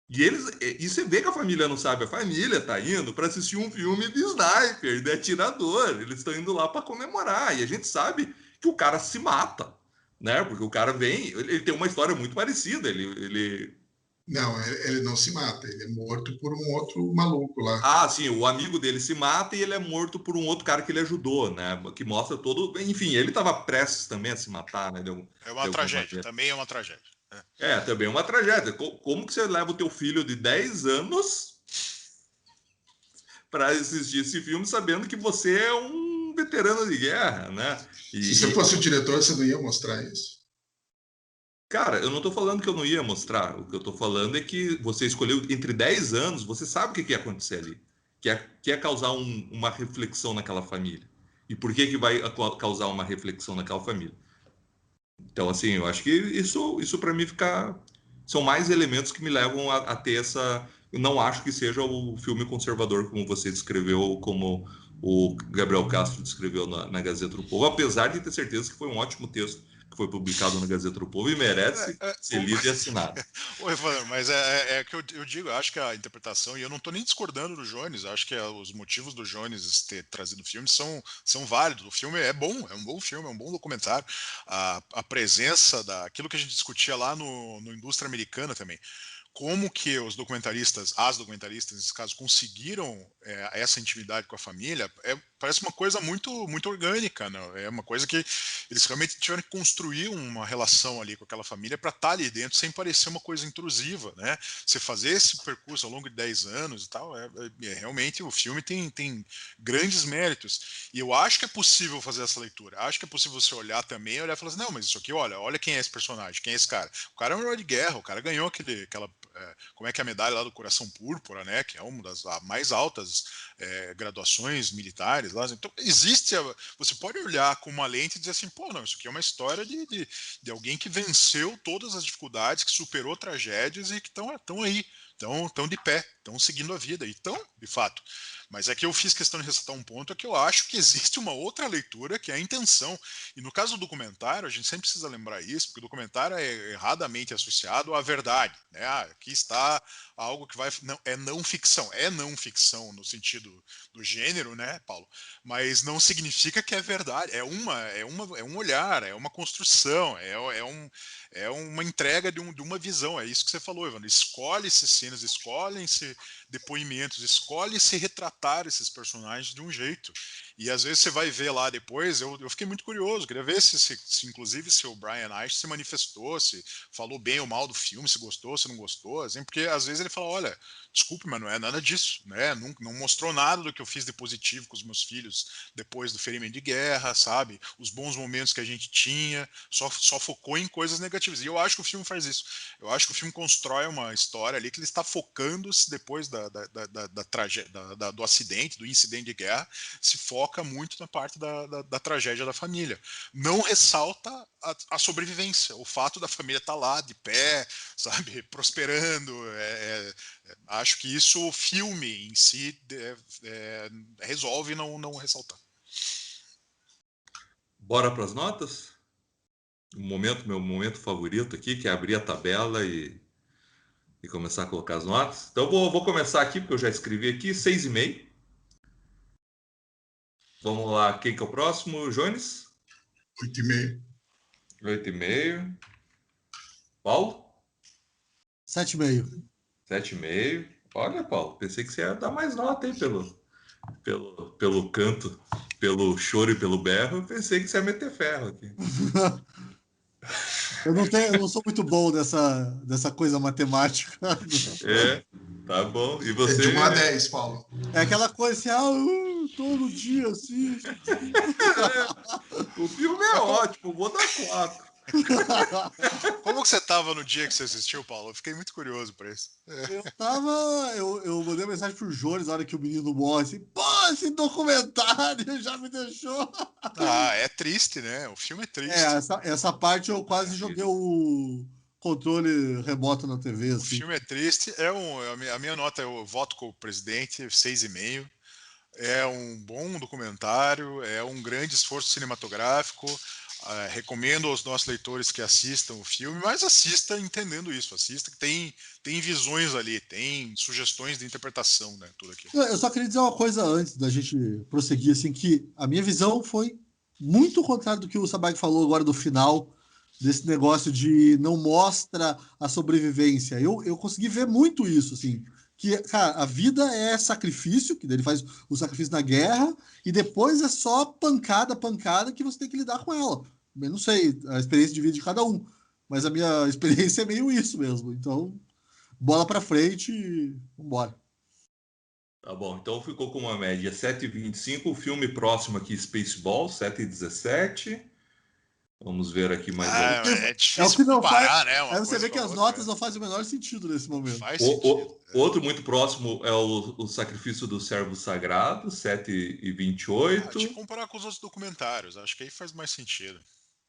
E você vê que a família não sabe, a família tá indo para assistir um filme de sniper, de atirador. Eles estão indo lá para comemorar. E a gente sabe que o cara se mata, né? Porque o cara vem, ele tem uma história muito parecida. Não, ele não se mata, ele é morto por um outro maluco lá. Ah, sim, o amigo dele se mata e ele é morto por um outro cara que ele ajudou, né? Que mostra todo. Enfim, ele estava prestes também a se matar, né? É uma tragédia, também é uma tragédia. Também é uma tragédia. Como que você leva o teu filho de 10 anos para assistir esse filme sabendo que você é um veterano de guerra, né? Se você fosse o diretor, você não ia mostrar isso? Cara, eu não estou falando que eu não ia mostrar. O que eu estou falando é que você escolheu entre 10 anos, você sabe o que ia acontecer ali. Que é causar uma reflexão naquela família. E por que vai causar uma reflexão naquela família? Então, assim, eu acho que isso para mim são mais elementos que me levam a ter essa. Eu não acho que seja o filme conservador, como você descreveu, como o Gabriel Castro descreveu na Gazeta do Povo, apesar de ter certeza que foi um ótimo texto que foi publicado na Gazeta do Povo e merece ser lido e assinado. Oi, Evandro, mas que eu digo, eu acho que a interpretação, e eu não estou nem discordando do Jones, acho que os motivos do Jones ter trazido o filme são válidos. O filme é bom, é um bom filme, é um bom documentário. A presença daquilo que a gente discutia lá no Indústria Americana também. Como que as documentaristas, nesse caso, conseguiram essa intimidade com a família, parece uma coisa muito, muito orgânica, né? É uma coisa que eles realmente tiveram que construir uma relação ali com aquela família para estar ali dentro sem parecer uma coisa intrusiva, né? Você fazer esse percurso ao longo de 10 anos e tal, realmente o filme tem grandes méritos. E eu acho que é possível fazer essa leitura. Acho que é possível você olhar também e olhar e falar assim, não, mas isso aqui, olha quem é esse personagem, quem é esse cara. O cara é um herói de guerra, o cara ganhou aquela como é que é a medalha lá do Coração Púrpura, né, que é uma das mais altas graduações militares lá. Então, você pode olhar com uma lente e dizer assim, pô, não, isso aqui é uma história de alguém que venceu todas as dificuldades, que superou tragédias e que estão aí, estão de pé, estão seguindo a vida, e estão, de fato. Mas é que eu fiz questão de ressaltar um ponto, é que eu acho que existe uma outra leitura, que é a intenção. E no caso do documentário, a gente sempre precisa lembrar isso, porque o documentário é erradamente associado à verdade. Né? Aqui está algo que é não ficção. É não ficção no sentido do gênero, né, Paulo? Mas não significa que é verdade. É um olhar, é uma construção, é uma entrega de uma visão. É isso que você falou, Evandro. Escolhe-se cenas, escolhem-se depoimentos, escolhe-se retratar esses personagens de um jeito. E às vezes você vai ver lá depois, eu fiquei muito curioso, queria ver se inclusive se o Brian Ice se manifestou, se falou bem ou mal do filme, se gostou, se não gostou, assim, porque às vezes ele fala, olha, desculpe, mas não é nada disso, né? Não mostrou nada do que eu fiz de positivo com os meus filhos depois do ferimento de guerra, sabe? Os bons momentos que a gente tinha, só focou em coisas negativas. E eu acho que o filme faz isso. Eu acho que o filme constrói uma história ali que ele está focando-se depois do acidente, do incidente de guerra, se foca muito na parte da tragédia da família. Não ressalta a sobrevivência, o fato da família estar lá de pé, sabe, prosperando. Acho que isso o filme em si resolve não ressaltar. Bora para as notas? Meu momento favorito aqui, que é abrir a tabela e E começar a colocar as notas. Então vou começar aqui, porque eu já escrevi aqui, 6,5. Vamos lá, quem que é o próximo? Jones? 8,5. 8,5. Paulo? 7,5. 7,5. Olha, Paulo, pensei que você ia dar mais nota, hein, pelo canto, pelo choro e pelo berro. Eu pensei que você ia meter ferro aqui. Eu não sou muito bom dessa coisa matemática. É, tá bom. E É você? de 1 a 10, Paulo. É aquela coisa assim, todo dia assisto. O filme é ótimo, vou dar 4. Como que você tava no dia que você assistiu, Paulo? Eu fiquei muito curioso pra isso. Eu mandei uma mensagem pro Jones na hora que o menino morre, assim, pô, esse documentário já me deixou. Ah, é triste, né? O filme é triste. Essa parte eu quase joguei o controle remoto na TV, O assim. filme é triste. A minha nota, eu voto com o presidente, 6,5. É um bom documentário, é um grande esforço cinematográfico. Recomendo aos nossos leitores que assistam o filme, mas assista entendendo isso, assista que tem visões ali, tem sugestões de interpretação, né? Tudo aquilo. Eu só queria dizer uma coisa antes da gente prosseguir, assim, que a minha visão foi muito contrária do que o Sabag falou agora do final, desse negócio de não mostra a sobrevivência. Eu consegui ver muito isso, assim, que, cara, a vida é sacrifício, que ele faz o sacrifício na guerra, e depois é só pancada, pancada, que você tem que lidar com ela. Eu não sei a experiência de vida de cada um, mas a minha experiência é meio isso mesmo. Então, bola pra frente e vambora. Tá bom, então ficou com uma média 7,25. O filme próximo aqui, Spaceball, 7,17. Vamos ver aqui mais algum. É É o difícil que não faz. comparar, né? Aí Uma você coisa vê com que a as outra. notas não fazem o menor sentido nesse Não momento. faz sentido. Outro muito próximo é o Sacrifício do Servo Sagrado, 7,28. De comparar com os outros documentários, acho que aí faz mais sentido.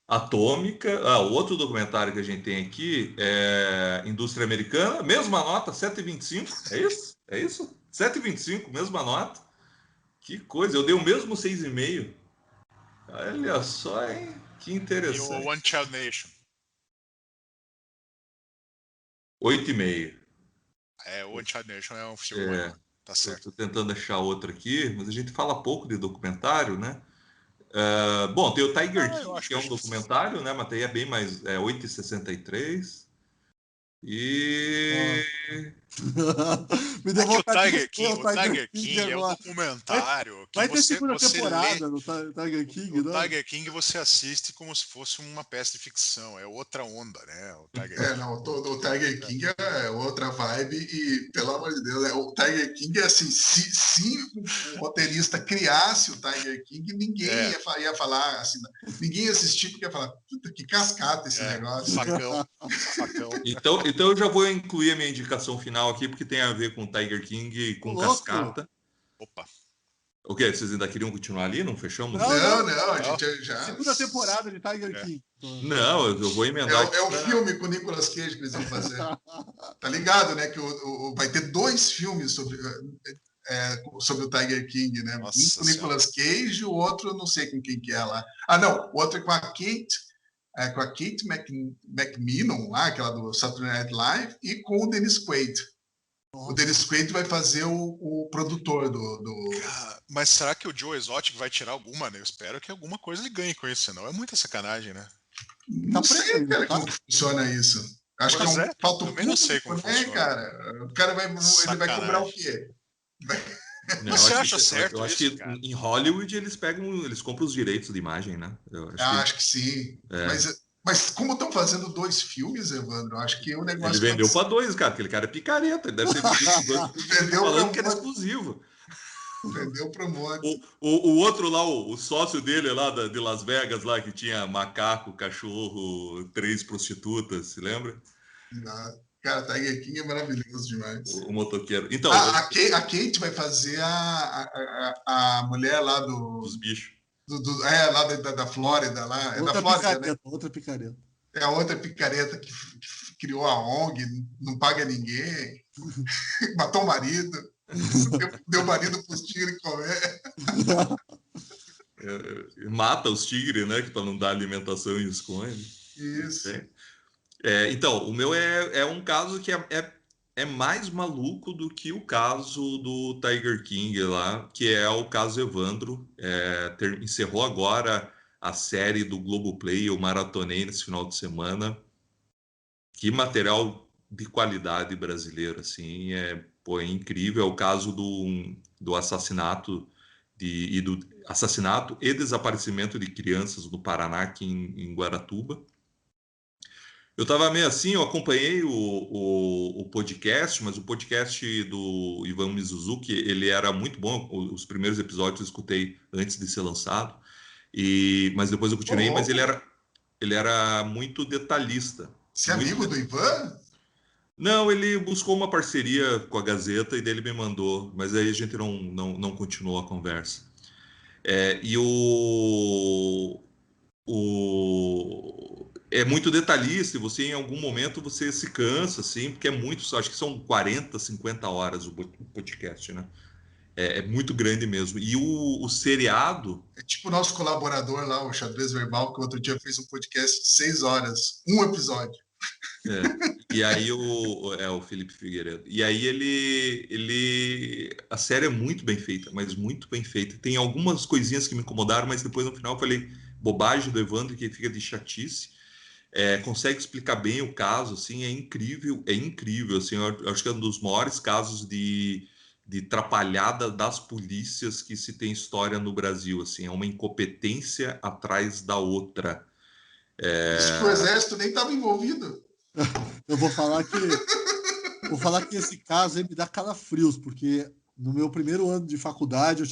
Atômica. O outro documentário que a gente tem aqui é Indústria Americana, mesma nota, 7,25. É isso? É isso? 7,25, mesma nota. Que coisa, eu dei o mesmo 6,5. Olha só, hein? Que E o interessante. One Child Nation. 8,5. O One Child Nation é um filme maior. Tá certo. Estou tentando achar outro aqui, mas a gente fala pouco de documentário, né? Bom, tem o Tiger Eu King, acho que que é a um gente... documentário, né? Mas aí é bem mais. É 8,63. Ah. E. Me deu É que vontade de ver O Tiger King King é um agora. Vai, documentário que vai ter segunda você lê. temporada no Tiger King, O né? Tiger King você assiste como se fosse uma peça de ficção. É outra onda, né? O Tiger King. Não, o Tiger King é outra vibe e, pelo amor de Deus, o Tiger King é assim, se o roteirista criasse o Tiger King, ninguém ia falar assim, ninguém ia assistir porque ia falar, puta, que cascata esse negócio. Facão. Então eu já vou incluir a minha indicação final aqui, porque tem a ver com Tiger King e com cascata. Opa. O quê? Vocês ainda queriam continuar ali? Não fechamos? Não, a gente já... Segunda temporada de Tiger King. Não, eu vou emendar aqui. É o filme com o Nicolas Cage que eles vão fazer. Tá ligado, né? Que vai ter 2 filmes sobre o Tiger King, né? Nossa Um com o Nicolas Cage e o outro, eu não sei com quem que é lá. Não, o outro é com a Kate McMinnon, lá, aquela do Saturday Night Live, e com o Dennis Quaid. O Dennis Quaid vai fazer o produtor do... Mas será que o Joe Exotic vai tirar alguma, né? Eu espero que alguma coisa ele ganhe com isso, senão é muita sacanagem, né? Não sei, cara, como que funciona isso. Acho Pois que é um fato também não sei como público, né, funciona. cara? O cara ele vai cobrar o quê? Não, você acha certo eu acho isso, que cara? em Hollywood eles compram os direitos de imagem, né? Acho que sim. Mas como estão fazendo 2 filmes, Evandro, acho que o negócio... Ele vendeu para 2, cara. Aquele cara é picareta. Ele deve ter vendido 2. Vendeu falando que era exclusivo. Vendeu para um monte. O outro lá, o sócio dele lá de Las Vegas, lá que tinha macaco, cachorro, 3 prostitutas, se lembra? Não. Cara, Tiger King é maravilhoso demais. O motoqueiro. Então, a Kate vai fazer a mulher lá dos bichos. Lá da Flórida, lá. É da Flórida, picareta, né? Outra picareta. É a outra picareta que criou a ONG, não paga ninguém, matou o marido, deu marido para os tigres comer. Mata os tigres, né? Para não dar alimentação e esconde. Isso. Então, o meu é um caso que é mais maluco do que o caso do Tiger King lá, que é o caso Evandro. Encerrou agora a série do Globoplay, eu maratonei nesse final de semana. Que material de qualidade brasileiro, assim, é incrível. É o caso do assassinato do assassinato e desaparecimento de crianças no Paraná, aqui em Guaratuba. Eu estava meio assim, eu acompanhei o podcast, mas o podcast do Ivan Mizuzaki, ele era muito bom. Os primeiros episódios eu escutei antes de ser lançado, mas depois eu continuei, mas ele era muito detalhista. Você é amigo do Ivan? Não, ele buscou uma parceria com a Gazeta e dele me mandou, mas aí a gente não continuou a conversa. É muito detalhista e você, em algum momento, você se cansa, assim, porque é muito, acho que são 40, 50 horas o podcast, né? É muito grande mesmo. E o seriado... É tipo o nosso colaborador lá, o Xadrez Verbal, que outro dia fez um podcast de 6 horas, um episódio. E aí o Felipe Figueiredo. E aí a série é muito bem feita, mas muito bem feita. Tem algumas coisinhas que me incomodaram, mas depois no final eu falei bobagem do Evandro, que fica de chatice. Consegue explicar bem o caso, assim, é incrível, assim, eu acho que é um dos maiores casos de trapalhada das polícias que se tem história no Brasil, assim, é uma incompetência atrás da outra. Acho que o Exército nem estava envolvido. Eu vou falar que esse caso aí me dá calafrios, porque no meu primeiro ano de faculdade eu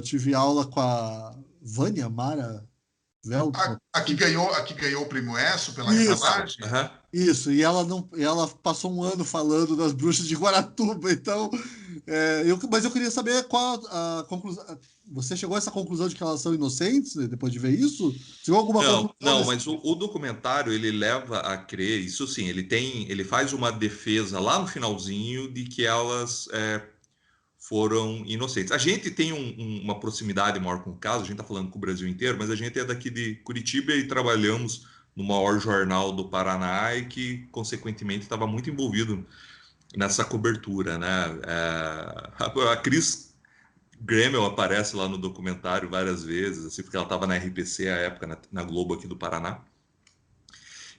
tive aula com a Vânia Mara Veltman. A que ganhou o Prêmio ESSO pela Isso. reportagem? Isso, e ela passou um ano falando das bruxas de Guaratuba, então. Mas eu queria saber qual a conclusão. Você chegou a essa conclusão de que elas são inocentes depois de ver isso? Chegou alguma conclusão? Não, mas o documentário ele leva a crer, isso sim, ele faz uma defesa lá no finalzinho de que elas foram inocentes. A gente tem uma proximidade maior com o caso, a gente está falando com o Brasil inteiro, mas a gente é daqui de Curitiba e trabalhamos no maior jornal do Paraná e que, consequentemente, estava muito envolvido nessa cobertura, né? A Cris Grêmio aparece lá no documentário várias vezes, assim, porque ela estava na RPC à época, na Globo aqui do Paraná.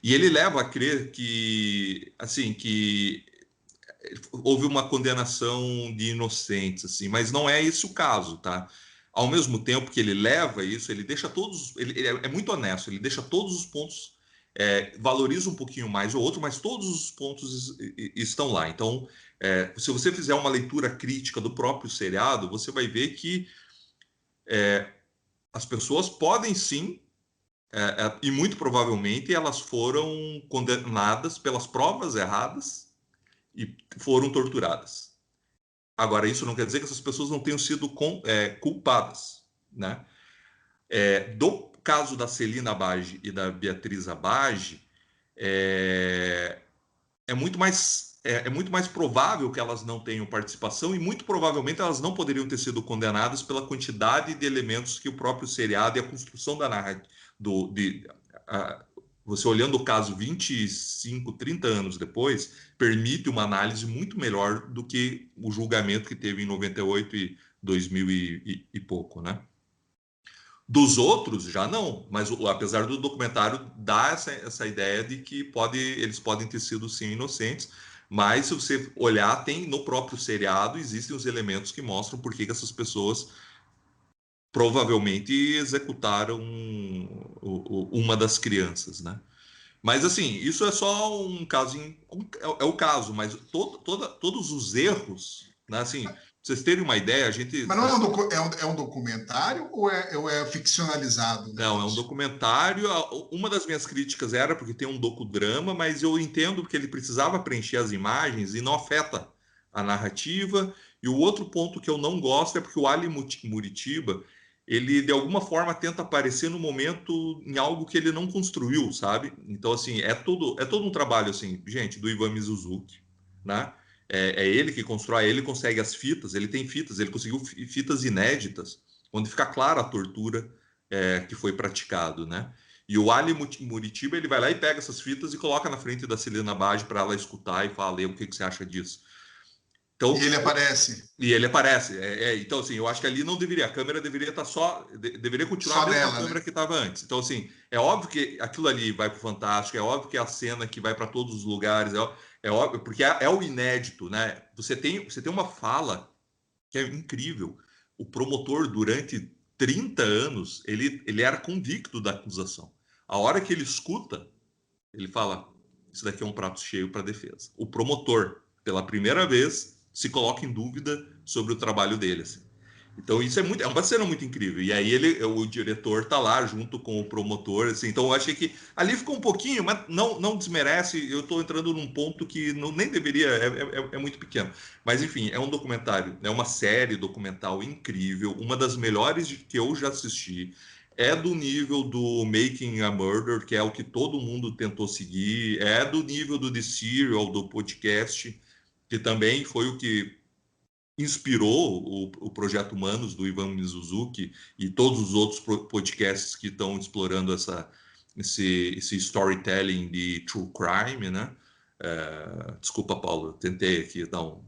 E ele leva a crer que, assim, que houve uma condenação de inocentes, assim, mas não é esse o caso, tá? Ao mesmo tempo que ele leva isso, ele deixa todos, ele é muito honesto, ele deixa todos os pontos, valoriza um pouquinho mais o outro, mas todos os pontos estão lá. Então, se você fizer uma leitura crítica do próprio seriado, você vai ver que as pessoas podem sim, e muito provavelmente elas foram condenadas pelas provas erradas e foram torturadas. Agora, isso não quer dizer que essas pessoas não tenham sido culpadas, né? Do caso da Celina Abage e da Beatriz Abage, é muito mais provável que elas não tenham participação e muito provavelmente elas não poderiam ter sido condenadas pela quantidade de elementos que o próprio seriado e a construção da narrativa você olhando o caso 25, 30 anos depois, permite uma análise muito melhor do que o julgamento que teve em 98 e 2000 e pouco, né? Dos outros, já não, mas apesar do documentário dar essa ideia de que eles podem ter sido, sim, inocentes, mas se você olhar, tem no próprio seriado, existem os elementos que mostram por que essas pessoas provavelmente executaram uma das crianças, né? Mas, assim, isso é só um caso, é o caso, mas todos os erros, né? Assim, pra vocês terem uma ideia, a gente... Mas não é um documentário ou é ficcionalizado? Não, é um documentário. Uma das minhas críticas era porque tem um docudrama, mas eu entendo que ele precisava preencher as imagens e não afeta a narrativa. E o outro ponto que eu não gosto é porque o Ali Muritiba, ele de alguma forma tenta aparecer no momento em algo que ele não construiu, sabe? Então, assim, é todo um trabalho, assim, gente, do Ivan Mizuzaki, né? É ele que constrói, ele consegue as fitas, ele tem fitas, ele conseguiu fitas inéditas, onde fica clara a tortura que foi praticado, né? E o Ali Muritiba, ele vai lá e pega essas fitas e coloca na frente da Celina Bage para ela escutar e falar, o que você acha disso? Então, e ele aparece. E ele aparece. Então, assim, eu acho que ali não deveria, a câmera deveria estar deveria continuar Só a mesma nela, câmera né? que estava antes. Então, assim, é óbvio que aquilo ali vai para o Fantástico, é óbvio que é a cena que vai para todos os lugares, é óbvio, porque é o inédito, né? Você tem uma fala que é incrível. O promotor, durante 30 anos, ele era convicto da acusação. A hora que ele escuta, ele fala: isso daqui é um prato cheio para a defesa. O promotor, pela primeira vez, se coloca em dúvida sobre o trabalho dele. Assim. Então isso é uma cena muito incrível. E aí o diretor tá lá junto com o promotor. Assim. Então eu achei que ali ficou um pouquinho, mas não desmerece. Eu estou entrando num ponto que nem deveria, é muito pequeno. Mas enfim, é um documentário, é uma série documental incrível, uma das melhores que eu já assisti. É do nível do Making a Murder, que é o que todo mundo tentou seguir. É do nível do The Serial, do podcast, que também foi o que inspirou o Projeto Humanos, do Ivan Mizuzaki, e todos os outros podcasts que estão explorando esse storytelling de true crime, né? Desculpa, Paulo, tentei aqui dar um...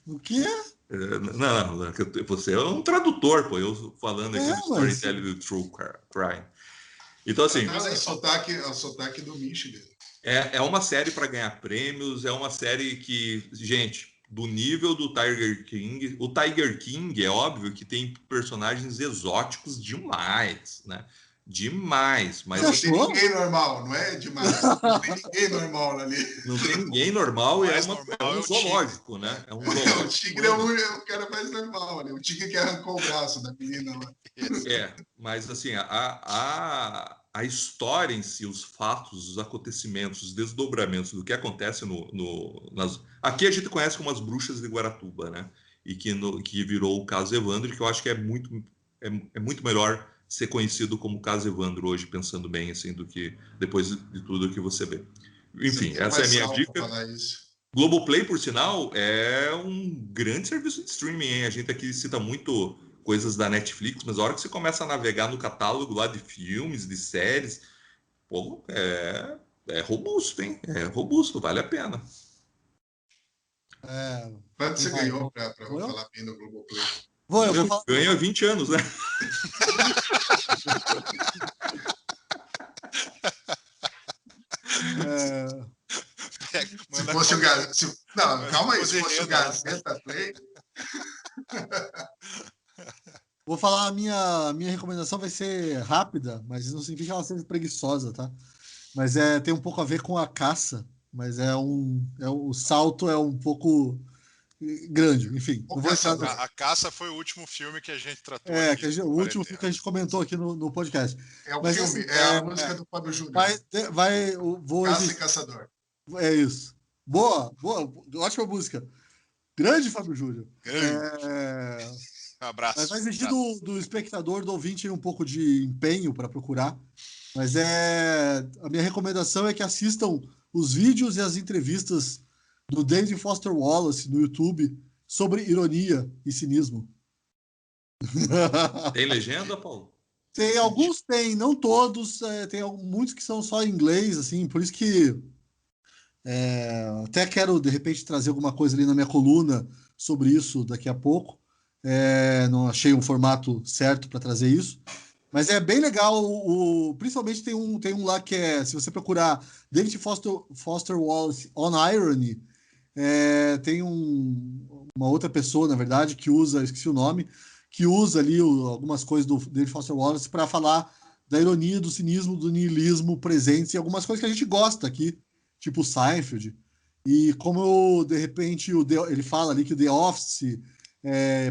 O quê? Não, você é um tradutor, pô, eu falando aqui do Mas... storytelling do true crime. Então, assim... Mas é o sotaque do Michigan. É uma série para ganhar prêmios, é uma série que, gente, do nível do Tiger King. O Tiger King é óbvio que tem personagens exóticos demais, né? Demais, mas não tem ninguém normal, não é demais. Não tem ninguém normal ali. Não tem ninguém normal, é um zoológico, né? É um zoológico. O tigre é o cara mais normal ali. O tigre que arrancou o braço da menina lá. Mas assim, a história em si, os fatos, os acontecimentos, os desdobramentos do que acontece aqui a gente conhece como as bruxas de Guaratuba, né? E que virou o caso Evandro, que eu acho que é muito melhor ser conhecido como caso Evandro hoje, pensando bem, assim, do que depois de tudo que você vê. Enfim, essa é a minha dica. Globoplay, por sinal, é um grande serviço de streaming, hein? A gente aqui cita muito coisas da Netflix, mas a hora que você começa a navegar no catálogo lá de filmes, de séries, pô, é robusto, hein? É robusto, vale a pena. Quanto você ganhou para falar bem do Globoplay? Eu ganho há 20 anos, né? Se fosse o Gazeta... Não, calma aí. Se fosse o Gazeta Play... Vou falar, a minha recomendação vai ser rápida, mas não significa que ela seja preguiçosa, tá? Mas tem um pouco a ver com a caça, mas o salto é um pouco grande, enfim. A Caça foi o último filme que a gente tratou. O último filme que a gente comentou aqui no podcast. É o filme, a música do Fábio Júnior. Vou Caça e Caçador. É isso. Boa, ótima música. Grande Fábio Júnior. Um abraço. Mas vai exigir do espectador, do ouvinte, um pouco de empenho para procurar. Mas a minha recomendação é que assistam os vídeos e as entrevistas do David Foster Wallace no YouTube sobre ironia e cinismo. Tem legenda, Paulo? Tem, alguns tem, não todos. Tem muitos que são só em inglês, assim, por isso que até quero, de repente, trazer alguma coisa ali na minha coluna sobre isso daqui a pouco. Não achei um formato certo para trazer isso. Mas é bem legal, principalmente tem um lá que se você procurar David Foster Wallace on Irony, tem uma outra pessoa, na verdade, que usa, esqueci o nome, que usa ali algumas coisas do David Foster Wallace para falar da ironia, do cinismo, do niilismo presentes e algumas coisas que a gente gosta aqui, tipo Seinfeld. E como, de repente, ele fala ali que o The Office,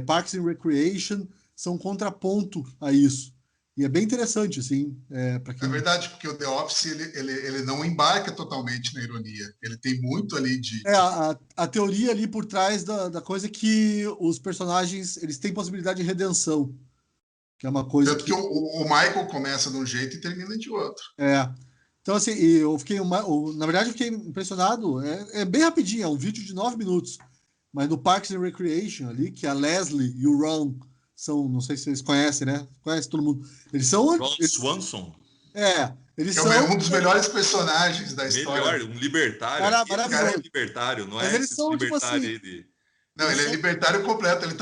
Parks and Recreation são contraponto a isso. E é bem interessante, assim. É verdade, porque o The Office ele não embarca totalmente na ironia. Ele tem muito ali de... A teoria ali por trás da coisa é que os personagens eles têm possibilidade de redenção. Que é uma coisa Tanto que o Michael começa de um jeito e termina de outro. Então, assim, eu fiquei... na verdade, eu fiquei impressionado. É bem rapidinho, é um vídeo de 9 minutos. Mas no Parks and Recreation ali, que a Leslie e o Ron são, não sei se vocês conhecem, né? Conhece todo mundo. Eles são... Ron Swanson. Eles Que é são... um dos melhores personagens da história. Melhor, um libertário. Cara, Aquele cara é maravilhoso. libertário, não Mas é eles esse são, tipo libertário assim... aí de... Não, Eles ele é são... libertário completo. Ele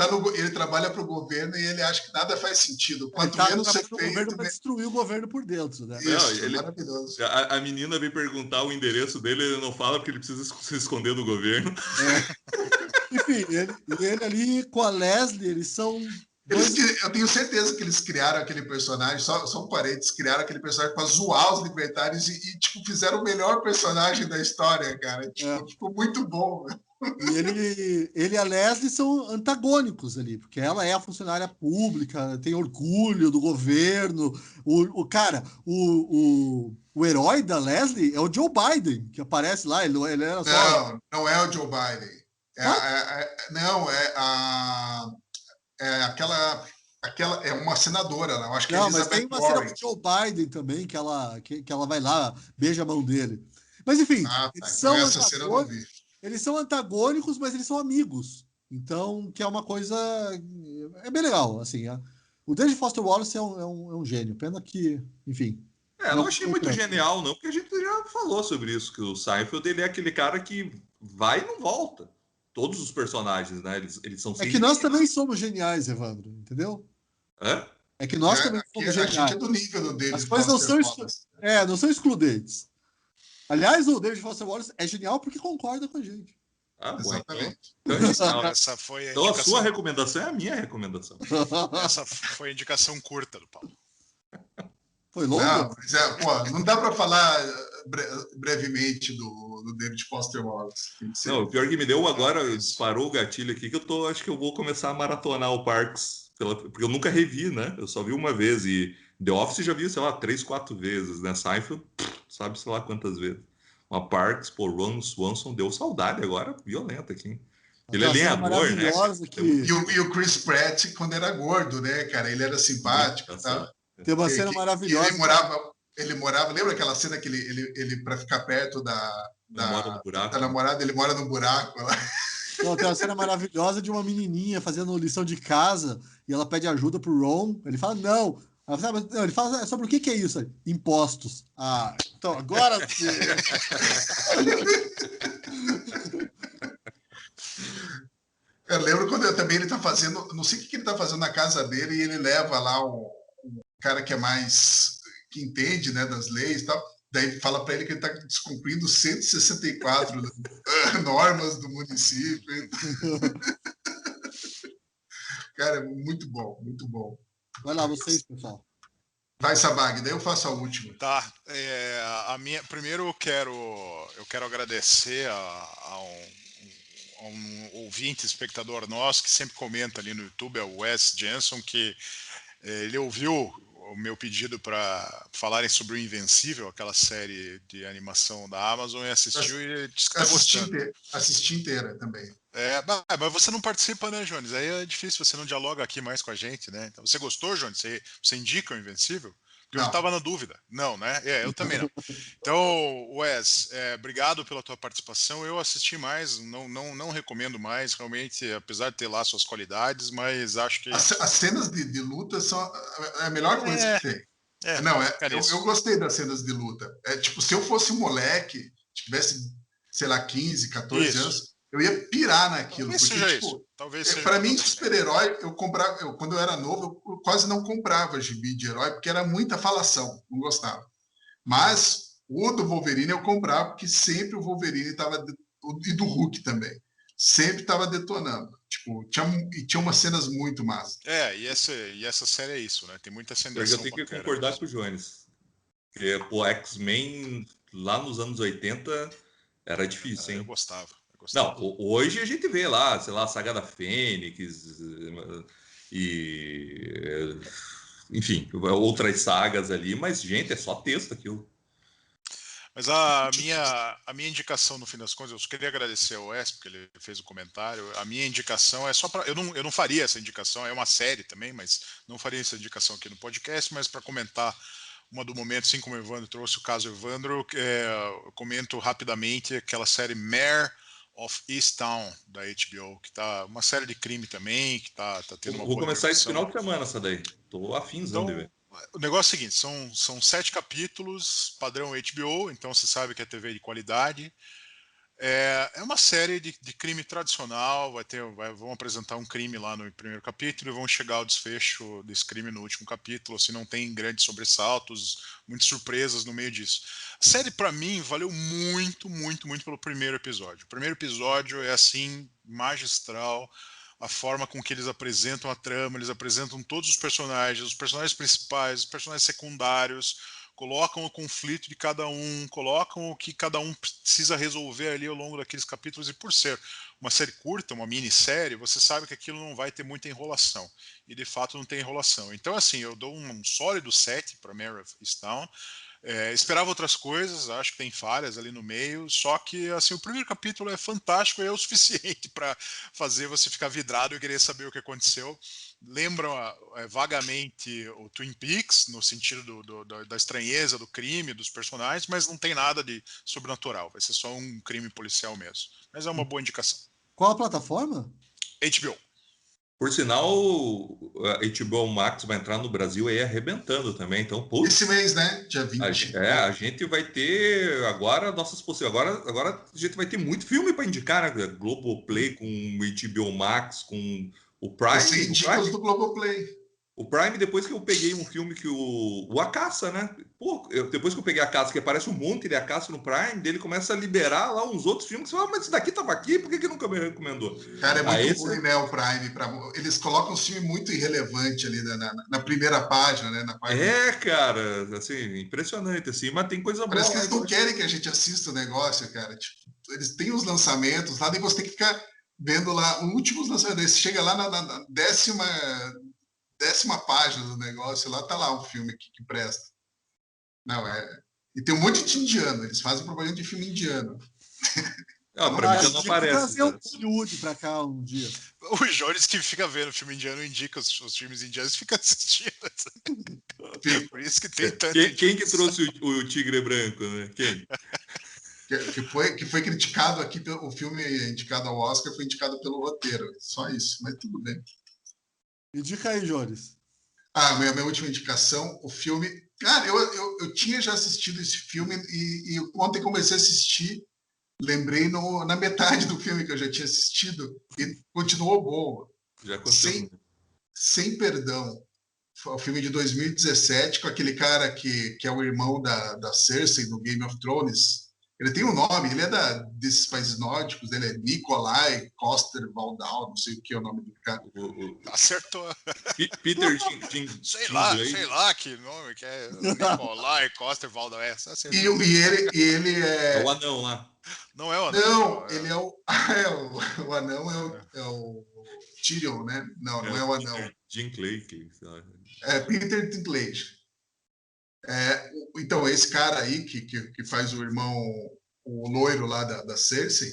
trabalha para o governo e ele acha que nada faz sentido. Ele Quanto tá menos ser trabalhando no governo feito, para destruir o governo por dentro, né? Não, isso, maravilhoso. a menina vem perguntar o endereço dele, ele não fala porque ele precisa se esconder do governo. Enfim, ele ali com a Leslie, eles são dois... Eu tenho certeza que eles criaram aquele personagem, só um parênteses, criaram aquele personagem para zoar os libertários tipo, fizeram o melhor personagem da história, cara. Tipo, ficou muito bom, velho. E ele e a Leslie são antagônicos ali, porque ela é a funcionária pública, tem orgulho do governo. O herói da Leslie é o Joe Biden, que aparece lá. Ele era só. Não é o Joe Biden. Não, é aquela. É uma senadora, eu acho que é Não, mas tem Elizabeth uma cena com Warren. o Joe Biden também, que ela vai lá, beija a mão dele. Mas enfim, Tá. eles Então são essa cena eu não vi. eles são antagônicos, mas eles são amigos. Então, que é uma coisa. É bem legal, assim. O David Foster Wallace é um gênio. Pena que, enfim. Eu não Não, achei muito não. genial, não, porque a gente já falou sobre isso, que o Seinfeld ele é aquele cara que vai e não volta. Todos os personagens, né? Eles são É que sempre. nós também somos geniais, Evandro, entendeu? Hã? É que nós também Aqui, somos a gente geniais. é do nível do As David coisas não Foster são, Wallace. não são excludentes. Aliás, o David Foster Wallace é genial porque concorda com a gente. Ah, bom, Exatamente. então é genial. Essa foi a Então a indicação. sua recomendação é a minha recomendação. Essa foi a indicação curta do Paulo. Foi longo? Não, mas não dá para falar brevemente do David Foster Wallace. Não, o pior que me deu agora, parou o gatilho aqui, que acho que eu vou começar a maratonar o Parks, porque eu nunca revi, né? Eu só vi uma vez, e The Office já vi, sei lá, 3, 4 vezes, né? Seinfeld, sabe, sei lá quantas vezes. Uma Parks, pô, Ron Swanson deu saudade agora, violenta aqui, hein? Ele é lenhador, né? E o Chris Pratt, quando era gordo, né, cara? Ele era simpático, tá? Tem uma cena maravilhosa. Ele morava, lembra aquela cena que ele para ficar perto da namorada, ele mora no buraco lá. Não, tem uma cena maravilhosa de uma menininha fazendo lição de casa e ela pede ajuda pro Ron. Ele fala, não. Ele fala, sobre o que é isso? Impostos. Ah, então agora sim. Eu lembro quando ele tá fazendo, não sei o que ele tá fazendo na casa dele e ele leva lá um cara que é mais, que entende, né, das leis e tal. Daí fala para ele que ele está descumprindo 164 normas do município. Cara, muito bom, muito bom. Vai lá, vocês, pessoal. Vai, Sabag, daí eu faço a última. Tá. Primeiro eu quero agradecer a um ouvinte, espectador nosso, que sempre comenta ali no YouTube, é o Wes Jensen, que ele ouviu o meu pedido para falarem sobre o Invencível, aquela série de animação da Amazon, e assistiu e disse que está gostando. Assisti inteira também. Mas você não participa, né, Jones? Aí é difícil, você não dialoga aqui mais com a gente, né? Então, você gostou, Jones? Você indica o Invencível? Porque eu estava na dúvida. Não, né? Eu também não. Então, Wes, obrigado pela tua participação. Eu assisti mais, não recomendo mais, realmente, apesar de ter lá suas qualidades, mas acho que... As cenas de luta são a melhor coisa que tem. Eu gostei das cenas de luta. Tipo, se eu fosse um moleque, tivesse, sei lá, 15, 14 anos, eu ia pirar naquilo. Talvez seja para mim, super-herói, quando eu era novo, eu quase não comprava gibi de herói, porque era muita falação, não gostava. Mas o do Wolverine eu comprava, porque sempre o Wolverine estava... E do Hulk também. Sempre estava detonando. Tipo, tinha umas cenas muito massas. E essa série é isso, né? Tem muita cena. Eu tenho que concordar com o Jones. Porque, pô, X-Men, lá nos anos 80, era difícil, hein? Eu gostava. Não, hoje a gente vê lá, sei lá, a Saga da Fênix enfim, outras sagas ali, mas, gente, é só texto aquilo. Mas a minha indicação, no fim das contas, eu queria agradecer ao Wes, porque ele fez o comentário. A minha indicação é só para... Eu não faria essa indicação, é uma série também, mas não faria essa indicação aqui no podcast, mas para comentar uma do momento, assim como o Evandro trouxe o caso Evandro, eu comento rapidamente aquela série Mare of Easttown, da HBO, que tá uma série de crime também, que tá tendo uma Vou boa começar esse repercussão. final de semana essa daí. Tô afinzão de ver. o negócio é o seguinte, são 7 capítulos, padrão HBO, então você sabe que é TV de qualidade. É uma série de crime tradicional, vão apresentar um crime lá no primeiro capítulo e vão chegar ao desfecho desse crime no último capítulo, assim, não tem grandes sobressaltos, muitas surpresas no meio disso. A série, para mim, valeu muito, muito, muito pelo primeiro episódio. O primeiro episódio é, assim, magistral, a forma com que eles apresentam a trama, eles apresentam todos os personagens principais, os personagens secundários, colocam o conflito de cada um, colocam o que cada um precisa resolver ali ao longo daqueles capítulos, e por ser uma série curta, uma minissérie, você sabe que aquilo não vai ter muita enrolação, e de fato não tem enrolação. Então, assim, eu dou um sólido 7 para Mare of Easttown. Esperava outras coisas, acho que tem falhas ali no meio, só que assim, o primeiro capítulo é fantástico e é o suficiente para fazer você ficar vidrado e querer saber o que aconteceu. Lembram vagamente o Twin Peaks, no sentido da estranheza do crime, dos personagens, mas não tem nada de sobrenatural, vai ser só um crime policial mesmo. Mas é uma boa indicação. Qual a plataforma? HBO. Por sinal, a HBO Max vai entrar no Brasil aí arrebentando também. Então, putz, Esse mês, né? Dia 20. a gente vai ter agora nossas possibilidades. Agora a gente vai ter muito filme para indicar, né? Globoplay com HBO Max, com o Prime. Você indica os do Globoplay. O Prime, depois que eu peguei um filme que o A Caça, né? Pô, depois que eu peguei A Caça, que aparece um monte de A Caça no Prime, dele começa a liberar lá uns outros filmes que você fala, mas esse daqui tava aqui, por que nunca me recomendou? Cara, é muito ruim, né, o Prime. Eles colocam um filme muito irrelevante ali na primeira página, né? Na página. Cara, assim, impressionante, assim, mas tem coisa boa. Parece que eles não querem que a gente assista o negócio, cara. Tipo, eles têm os lançamentos lá, daí você tem que ficar vendo lá os últimos lançamentos. Você chega lá na décima página do negócio, lá tá lá um filme que presta. Não, E tem um monte de indiano, eles fazem propaganda de filme indiano. Pra mim já não aparece. Trazer um Hollywood pra cá um dia. O Jones que fica vendo filme indiano indica os filmes indianos e fica assistindo. Por isso que tem tanto. Quem que trouxe o Tigre Branco, né? Quem? Que foi criticado aqui, o filme indicado ao Oscar foi indicado pelo roteiro. Só isso, mas tudo bem. Indica aí, Jones. Minha última indicação, o filme. Cara, eu tinha já assistido esse filme e ontem comecei a assistir, lembrei na metade do filme que eu já tinha assistido e continuou bom. Já Sem Perdão. O filme de 2017 com aquele cara que é o irmão da Cersei no Game of Thrones. Ele tem um nome, ele é desses países nórdicos, ele é Nikolai Coster-Waldau, não sei o que é o nome do cara. Acertou. Peter sei lá que nome que é. Nikolai Coster-Waldau. E ele é... É o anão lá. Não é o anão. Não, ele é o... o anão é o Tyrion, né? Não é o anão. Dinklage. Peter Dinklage. Então, esse cara aí que faz o irmão, o loiro lá da Cersei,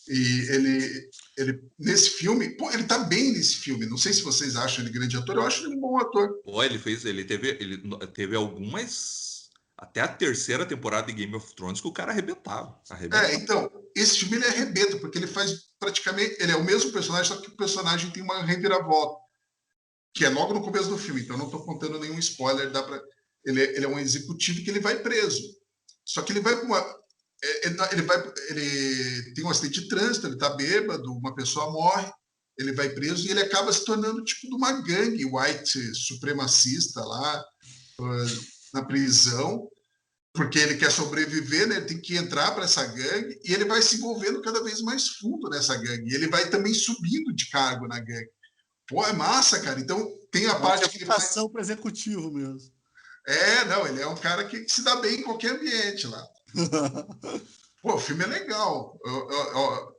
e ele nesse filme, ele tá bem nesse filme. Não sei se vocês acham ele grande ator, eu acho ele um bom ator. Ele teve algumas, até a terceira temporada de Game of Thrones que o cara arrebentava. Então, esse filme ele arrebenta, porque ele faz praticamente, ele é o mesmo personagem, só que o personagem tem uma reviravolta, que é logo no começo do filme, então eu não tô contando nenhum spoiler, ele é um executivo que ele vai preso. Só que ele vai ele tem um acidente de trânsito, ele tá bêbado, uma pessoa morre, ele vai preso e ele acaba se tornando tipo de uma gangue white supremacista lá na prisão, porque ele quer sobreviver, né? Ele tem que entrar para essa gangue e ele vai se envolvendo cada vez mais fundo nessa gangue. E ele vai também subindo de cargo na gangue. Pô, é massa, cara. Então tem a parte que ele faz para executivo mesmo. Não, ele é um cara que se dá bem em qualquer ambiente lá. Pô, o filme é legal.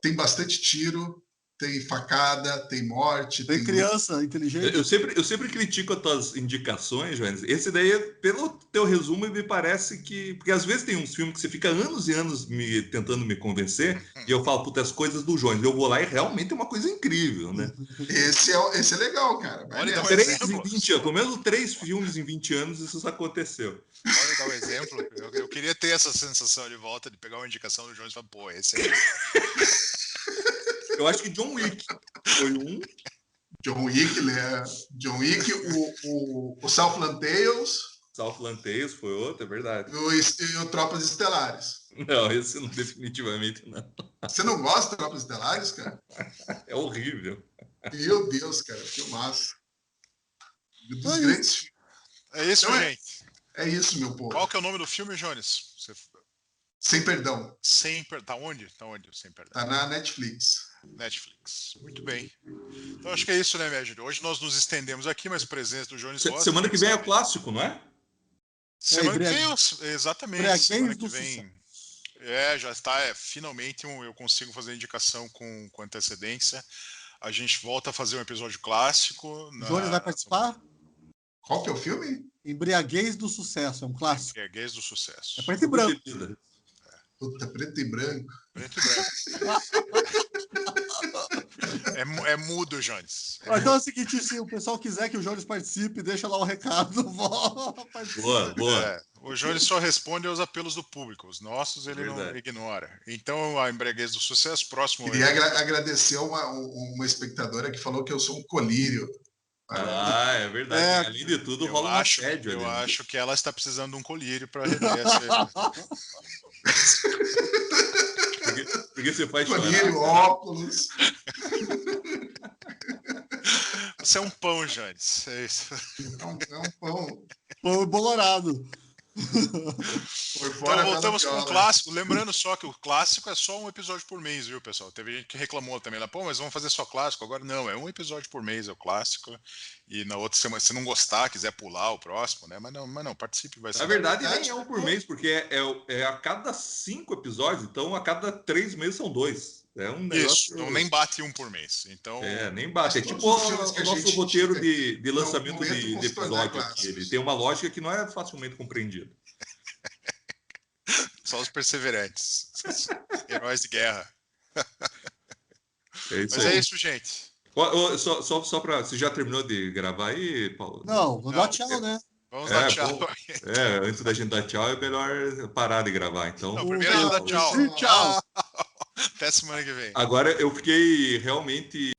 Tem bastante tiro, tem facada, tem morte. Tem criança inteligente. Eu sempre critico as tuas indicações, Jones. Esse daí, pelo teu resumo, me parece que... Porque às vezes tem uns filmes que você fica anos e anos tentando me convencer e eu falo, puta, as coisas do Jones. Eu vou lá e realmente é uma coisa incrível, né? Esse é legal, cara. Olha, dá um 3 em 20 anos. Pelo menos 3 filmes em 20 anos isso aconteceu. Pode dar um exemplo? Eu queria ter essa sensação de volta, de pegar uma indicação do Jones e falar, pô, esse é... Eu acho que John Wick foi um. John Wick, o Southland Tales. Southland Tales foi outro, é verdade. E o Tropas Estelares. Não, esse não, definitivamente não. Você não gosta de Tropas Estelares, cara? É horrível. Meu Deus, cara, que massa. Dos grandes filmes. É isso, Então, gente. É isso, meu povo. Qual que é o nome do filme, Jones? Sem Perdão. Tá onde? Tá onde? Sem Perdão. Tá na Netflix. Netflix. Muito bem. Então acho que é isso, né, Médio? Hoje nós nos estendemos aqui, mas presença do Jones Rosa. Semana que vem é o clássico, não é? Semana que vem, exatamente. Semana que vem. Já está. Finalmente eu consigo fazer a indicação com antecedência. A gente volta a fazer um episódio clássico. Jones vai participar? Qual que é o filme? Embriaguez do Sucesso, é um clássico. Embriaguez do Sucesso. É preto e branco. Puta, preto e branco. Preto e branco. É mudo, Jones. Então é o seguinte, se o pessoal quiser que o Jones participe, deixa lá o recado. Boa. O Jones só responde aos apelos do público. Os nossos ele não ignora. Então, a Embriaguez do Sucesso, próximo... Queria agradecer uma espectadora que falou que eu sou um colírio. É verdade. Além de tudo, rola um assédio. Eu acho que ela está precisando de um colírio para reter essa... Porque você faz colírio, óculos. Você é um pão, Jones. É isso. É um pão. Pão bolorado. Então voltamos com o clássico. Lembrando só que o clássico é só um episódio por mês, viu, pessoal? Teve gente que reclamou também lá, mas vamos fazer só clássico. Agora não, é um episódio por mês, é o clássico. E na outra semana, se não gostar, quiser pular o próximo, né? Mas não, participe, vai ser. Na verdade, nem é um por mês, porque é a cada 5 episódios, então a cada 3 meses são 2. É um negócio... Isso, então nem bate um por mês. Então... nem bate. É tipo o nosso roteiro de lançamento de episódio aqui. Ele tem uma lógica que não é facilmente compreendida. Só os perseverantes. Heróis de guerra. Mas é isso, gente. Só para... Você já terminou de gravar aí, Paulo? Não, vou dar tchau, né? Vamos dar tchau. Antes da gente dar tchau, é melhor parar de gravar. Então, primeiro a gente dá tchau. Tchau. Até semana que vem. Agora eu fiquei realmente